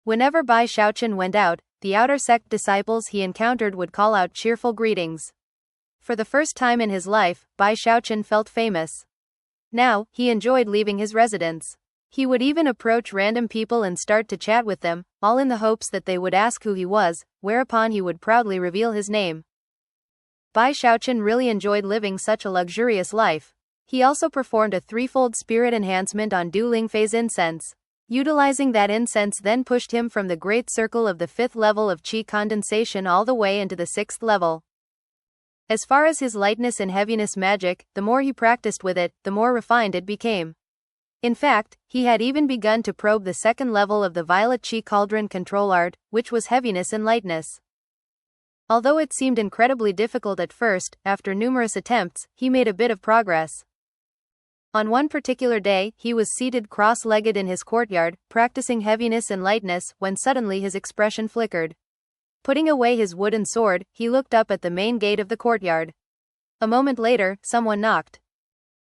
Whenever Bai Xiaochun went out, the outer sect disciples he encountered would call out cheerful greetings. For the first time in his life, Bai Xiaochun felt famous. Now, he enjoyed leaving his residence. He would even approach random people and start to chat with them, all in the hopes that they would ask who he was, whereupon he would proudly reveal his name. Bai Xiaochun really enjoyed living such a luxurious life. He also performed a threefold spirit enhancement on Du Lingfei's incense. Utilizing that incense then pushed him from the great circle of the 5th level of qi condensation all the way into the 6th level. As far as his lightness and heaviness magic, the more he practiced with it, the more refined it became. In fact, he had even begun to probe the 2nd level of the violet qi cauldron control art, which was heaviness and lightness. Although it seemed incredibly difficult at first, after numerous attempts, he made a bit of progress. On one particular day, he was seated cross-legged in his courtyard, practicing heaviness and lightness, when suddenly his expression flickered. Putting away his wooden sword, he looked up at the main gate of the courtyard. A moment later, someone knocked.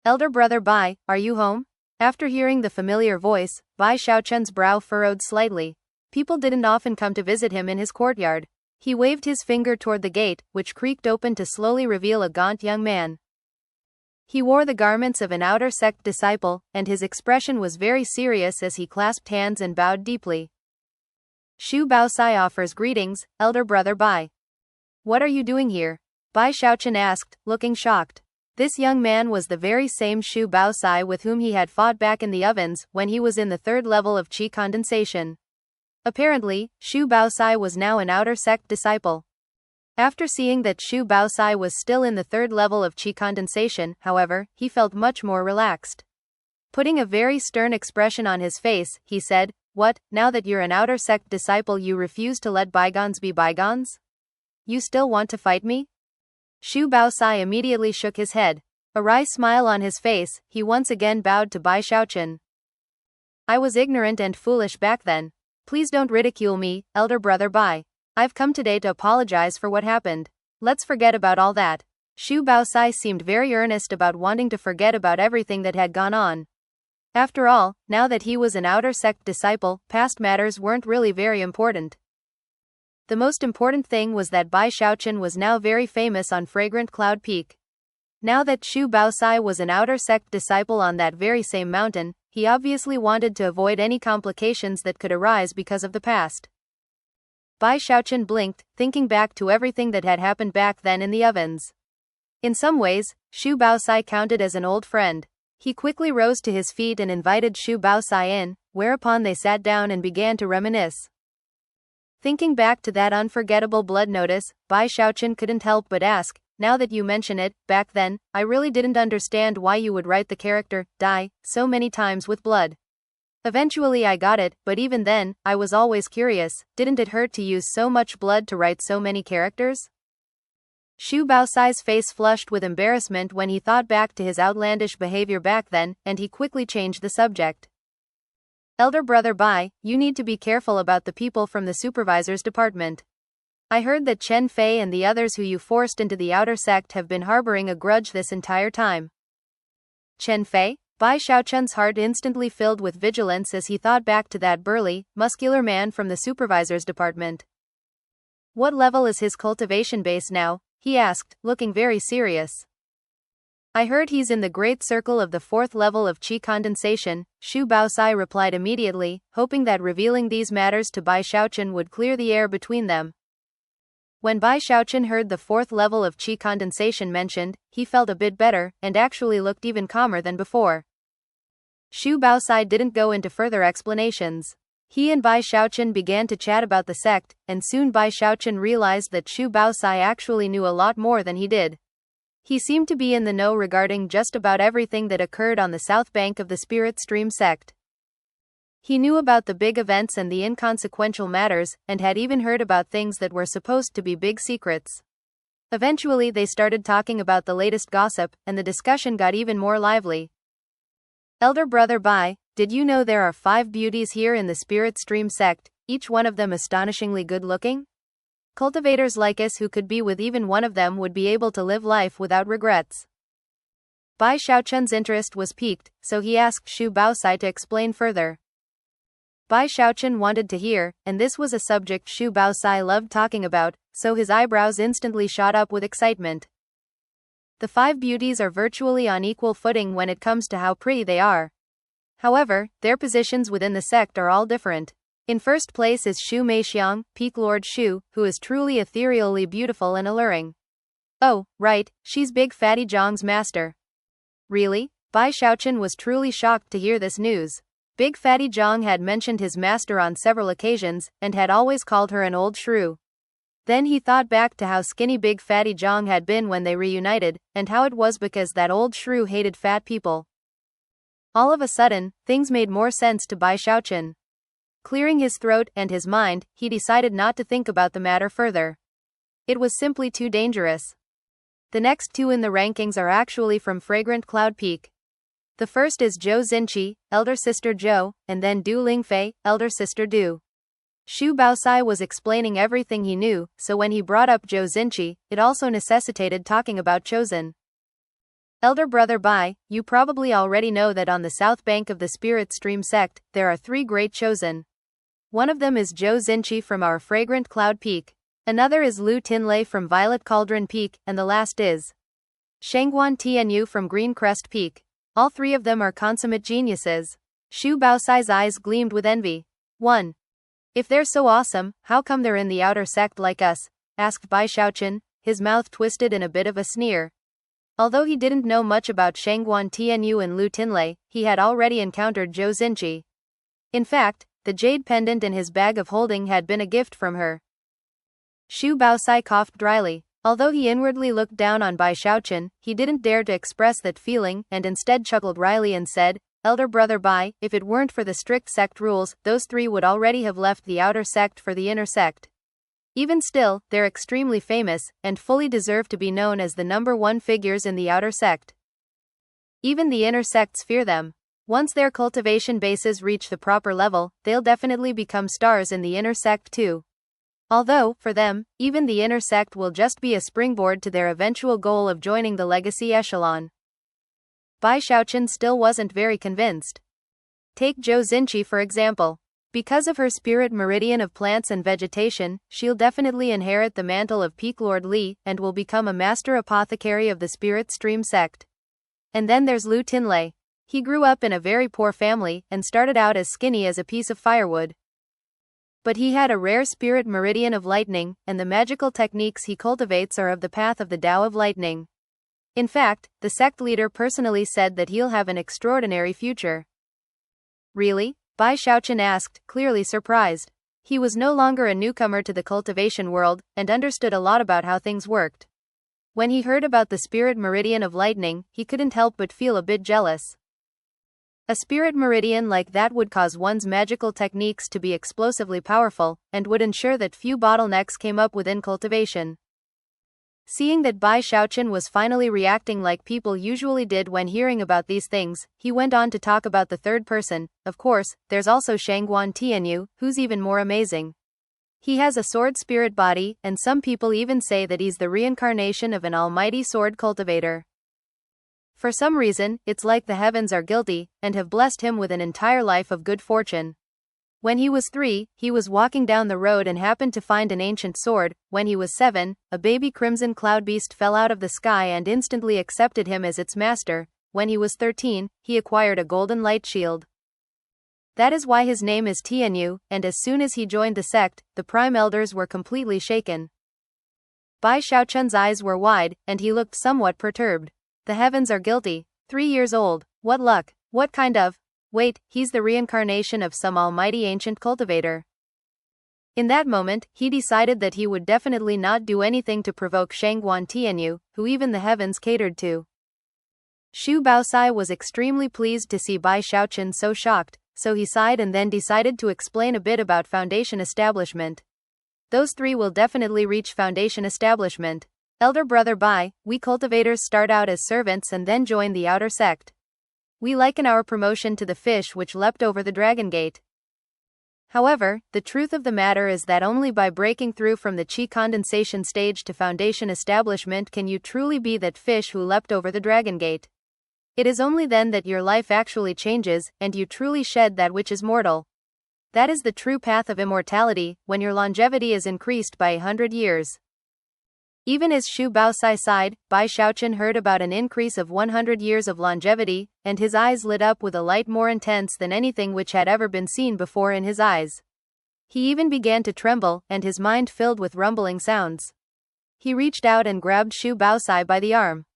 "Elder brother Bai, are you home?" After hearing the familiar voice, Bai Xiaochun's brow furrowed slightly. People didn't often come to visit him in his courtyard. He waved his finger toward the gate, which creaked open to slowly reveal a gaunt young man. He wore the garments of an outer sect disciple, and his expression was very serious as he clasped hands and bowed deeply. "Shu Baosai offers greetings, elder brother Bai." "What are you doing here?" Bai Xiaochun asked, looking shocked. This young man was the very same Shu Baosai with whom he had fought back in the ovens, when he was in the 3rd level of qi condensation. Apparently, Shu Baosai was now an outer sect disciple. After seeing that Shu Baosai was still in the 3rd level of qi condensation, however, he felt much more relaxed. Putting a very stern expression on his face, he said, "What, now that you're an outer sect disciple you refuse to let bygones be bygones? You still want to fight me?" Shu Baosai immediately shook his head. A wry smile on his face, he once again bowed to Bai Xiaochun. "I was ignorant and foolish back then. Please don't ridicule me, elder brother Bai. I've come today to apologize for what happened. Let's forget about all that." Shu Baosai seemed very earnest about wanting to forget about everything that had gone on. After all, now that he was an outer sect disciple, past matters weren't really very important. The most important thing was that Bai Xiaochun was now very famous on Fragrant Cloud Peak. Now that Shu Baosai was an outer sect disciple on that very same mountain, he obviously wanted to avoid any complications that could arise because of the past. Bai Xiaochun blinked, thinking back to everything that had happened back then in the ovens. In some ways, Shu Baosai counted as an old friend. He quickly rose to his feet and invited Shu Baosai in, whereupon they sat down and began to reminisce. Thinking back to that unforgettable blood notice, Bai Xiaochun couldn't help but ask, "Now that you mention it, back then, I really didn't understand why you would write the character, die, so many times with blood. Eventually I got it, but even then, I was always curious, didn't it hurt to use so much blood to write so many characters?" Shu Baosai's face flushed with embarrassment when he thought back to his outlandish behavior back then, and he quickly changed the subject. "Elder brother Bai, you need to be careful about the people from the supervisor's department. I heard that Chen Fei and the others who you forced into the outer sect have been harboring a grudge this entire time." Chen Fei? Bai Xiaochun's heart instantly filled with vigilance as he thought back to that burly, muscular man from the supervisor's department. "What level is his cultivation base now?" he asked, looking very serious. "I heard he's in the great circle of the 4th level of qi condensation," Shu Baosai replied immediately, hoping that revealing these matters to Bai Xiaochun would clear the air between them. When Bai Xiaochun heard the 4th level of qi condensation mentioned, he felt a bit better, and actually looked even calmer than before. Shu Baosai didn't go into further explanations. He and Bai Xiaochun began to chat about the sect, and soon Bai Xiaochun realized that Xu Baosai actually knew a lot more than he did. He seemed to be in the know regarding just about everything that occurred on the south bank of the Spirit Stream sect. He knew about the big events and the inconsequential matters, and had even heard about things that were supposed to be big secrets. Eventually they started talking about the latest gossip, and the discussion got even more lively. Elder brother Bai, did you know there are 5 beauties here in the Spirit Stream sect, each one of them astonishingly good-looking? Cultivators like us who could be with even one of them would be able to live life without regrets. Bai Xiaochun's interest was piqued, so he asked Xu Baosai to explain further. Bai Xiaochun wanted to hear, and this was a subject Xu Baosai loved talking about, so his eyebrows instantly shot up with excitement. The 5 beauties are virtually on equal footing when it comes to how pretty they are. However, their positions within the sect are all different. In first place is Xu Meixiang, Peak Lord Xu, who is truly ethereally beautiful and alluring. Oh, right, she's Big Fatty Zhang's master. Really? Bai Xiaochun was truly shocked to hear this news. Big Fatty Zhang had mentioned his master on several occasions, and had always called her an old shrew. Then he thought back to how skinny Big Fatty Zhang had been when they reunited, and how it was because that old shrew hated fat people. All of a sudden, things made more sense to Bai Xiaochun. Clearing his throat and his mind, he decided not to think about the matter further. It was simply too dangerous. The next 2 in the rankings are actually from Fragrant Cloud Peak. The first is Zhou Xinqi, elder sister Zhou, and then Du Lingfei, elder sister Du. Xu Baosai was explaining everything he knew, so when he brought up Zhou Xinqi, it also necessitated talking about Chosen. Elder brother Bai, you probably already know that on the south bank of the Spirit Stream sect, there are 3 great Chosen. One of them is Zhou Xinqi from our Fragrant Cloud Peak. Another is Lu Tinlei from Violet Cauldron Peak, and the last is Shangguan Tianyu from Green Crest Peak. All 3 of them are consummate geniuses. Xu Baosai's eyes gleamed with envy. 1. If they're so awesome, how come they're in the outer sect like us? Asked Bai Xiaochun, his mouth twisted in a bit of a sneer. Although he didn't know much about Shangguan Tianyu and Lu Tinlei, he had already encountered Zhou Xinqi. In fact, the jade pendant in his bag of holding had been a gift from her. Xu Baosai coughed dryly. Although he inwardly looked down on Bai Xiaochun, he didn't dare to express that feeling, and instead chuckled wryly and said, Elder brother Bai, if it weren't for the strict sect rules, those 3 would already have left the outer sect for the inner sect. Even still, they're extremely famous, and fully deserve to be known as the #1 figures in the outer sect. Even the inner sects fear them. Once their cultivation bases reach the proper level, they'll definitely become stars in the inner sect too. Although, for them, even the inner sect will just be a springboard to their eventual goal of joining the legacy echelon. Bai Xiaochun still wasn't very convinced. Take Zhou Xinqi for example. Because of her spirit meridian of plants and vegetation, she'll definitely inherit the mantle of Peak Lord Li, and will become a master apothecary of the Spirit Stream sect. And then there's Lu Tinlei. He grew up in a very poor family, and started out as skinny as a piece of firewood. But he had a rare spirit meridian of lightning, and the magical techniques he cultivates are of the path of the Tao of Lightning. In fact, the sect leader personally said that he'll have an extraordinary future. Really? Bai Xiaochun asked, clearly surprised. He was no longer a newcomer to the cultivation world, and understood a lot about how things worked. When he heard about the spirit meridian of lightning, he couldn't help but feel a bit jealous. A spirit meridian like that would cause one's magical techniques to be explosively powerful, and would ensure that few bottlenecks came up within cultivation. Seeing that Bai Xiaochun was finally reacting like people usually did when hearing about these things, he went on to talk about the 3rd person. Of course, there's also Shangguan Tianyu, who's even more amazing. He has a sword spirit body, and some people even say that he's the reincarnation of an almighty sword cultivator. For some reason, it's like the heavens are guilty, and have blessed him with an entire life of good fortune. When he was 3, he was walking down the road and happened to find an ancient sword. When he was 7, a baby crimson cloud beast fell out of the sky and instantly accepted him as its master. When he was 13, he acquired a golden light shield. That is why his name is Tianyu, and as soon as he joined the sect, the prime elders were completely shaken. Bai Xiaochun's eyes were wide, and he looked somewhat perturbed. The heavens are guilty. 3 years old. What luck. What kind of Wait, he's the reincarnation of some almighty ancient cultivator. In that moment, he decided that he would definitely not do anything to provoke Shangguan Tianyu, who even the heavens catered to. Xu Baosai was extremely pleased to see Bai Xiaochun so shocked, so he sighed and then decided to explain a bit about Foundation establishment. Those three will definitely reach Foundation establishment. Elder brother Bai, we cultivators start out as servants and then join the outer sect. We liken our promotion to the fish which leapt over the dragon gate. However, the truth of the matter is that only by breaking through from the Qi condensation stage to Foundation establishment can you truly be that fish who leapt over the dragon gate. It is only then that your life actually changes, and you truly shed that which is mortal. That is the true path of immortality, when your longevity is increased by 100 years. Even as Xu Baosai sighed, Bai Xiaochun heard about an increase of 100 years of longevity, and his eyes lit up with a light more intense than anything which had ever been seen before in his eyes. He even began to tremble, and his mind filled with rumbling sounds. He reached out and grabbed Xu Baosai by the arm.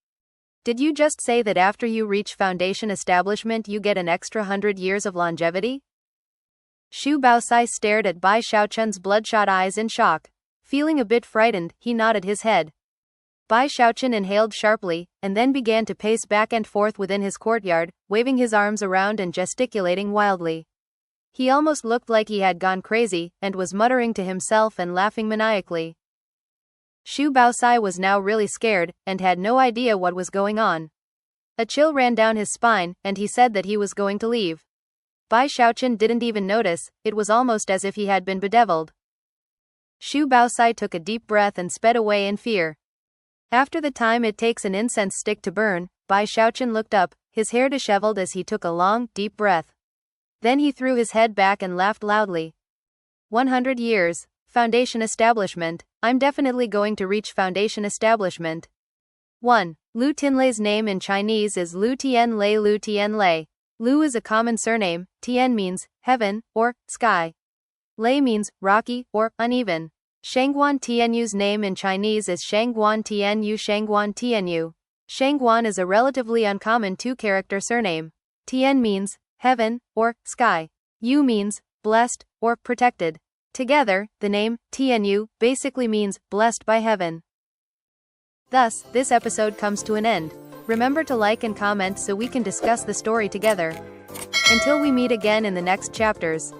Did you just say that after you reach Foundation establishment you get an extra 100 years of longevity? Xu Baosai stared at Bai Xiaochun's bloodshot eyes in shock. Feeling a bit frightened, he nodded his head. Bai Xiaochun inhaled sharply, and then began to pace back and forth within his courtyard, waving his arms around and gesticulating wildly. He almost looked like he had gone crazy, and was muttering to himself and laughing maniacally. Xu Baosai was now really scared, and had no idea what was going on. A chill ran down his spine, and he said that he was going to leave. Bai Xiaochun didn't even notice, it was almost as if he had been bedeviled. Xu Baosai took a deep breath and sped away in fear. After the time it takes an incense stick to burn, Bai Xiaochun looked up, his hair disheveled as he took a long, deep breath. Then he threw his head back and laughed loudly. 100 years. Foundation establishment. I'm definitely going to reach Foundation establishment. 1. Lu Tinlei's name in Chinese is Lu Tianlei. Lu Tianlei. Lu is a common surname, Tian means heaven, or sky. Lei means rocky, or uneven. Shangguan Tianyu's name in Chinese is Shangguan Tianyu. Shangguan Tianyu. Shangguan is a relatively uncommon two-character surname. Tian means heaven, or sky. Yu means blessed, or protected. Together, the name Tianyu basically means blessed by heaven. Thus, this episode comes to an end. Remember to like and comment so we can discuss the story together. Until we meet again in the next chapters.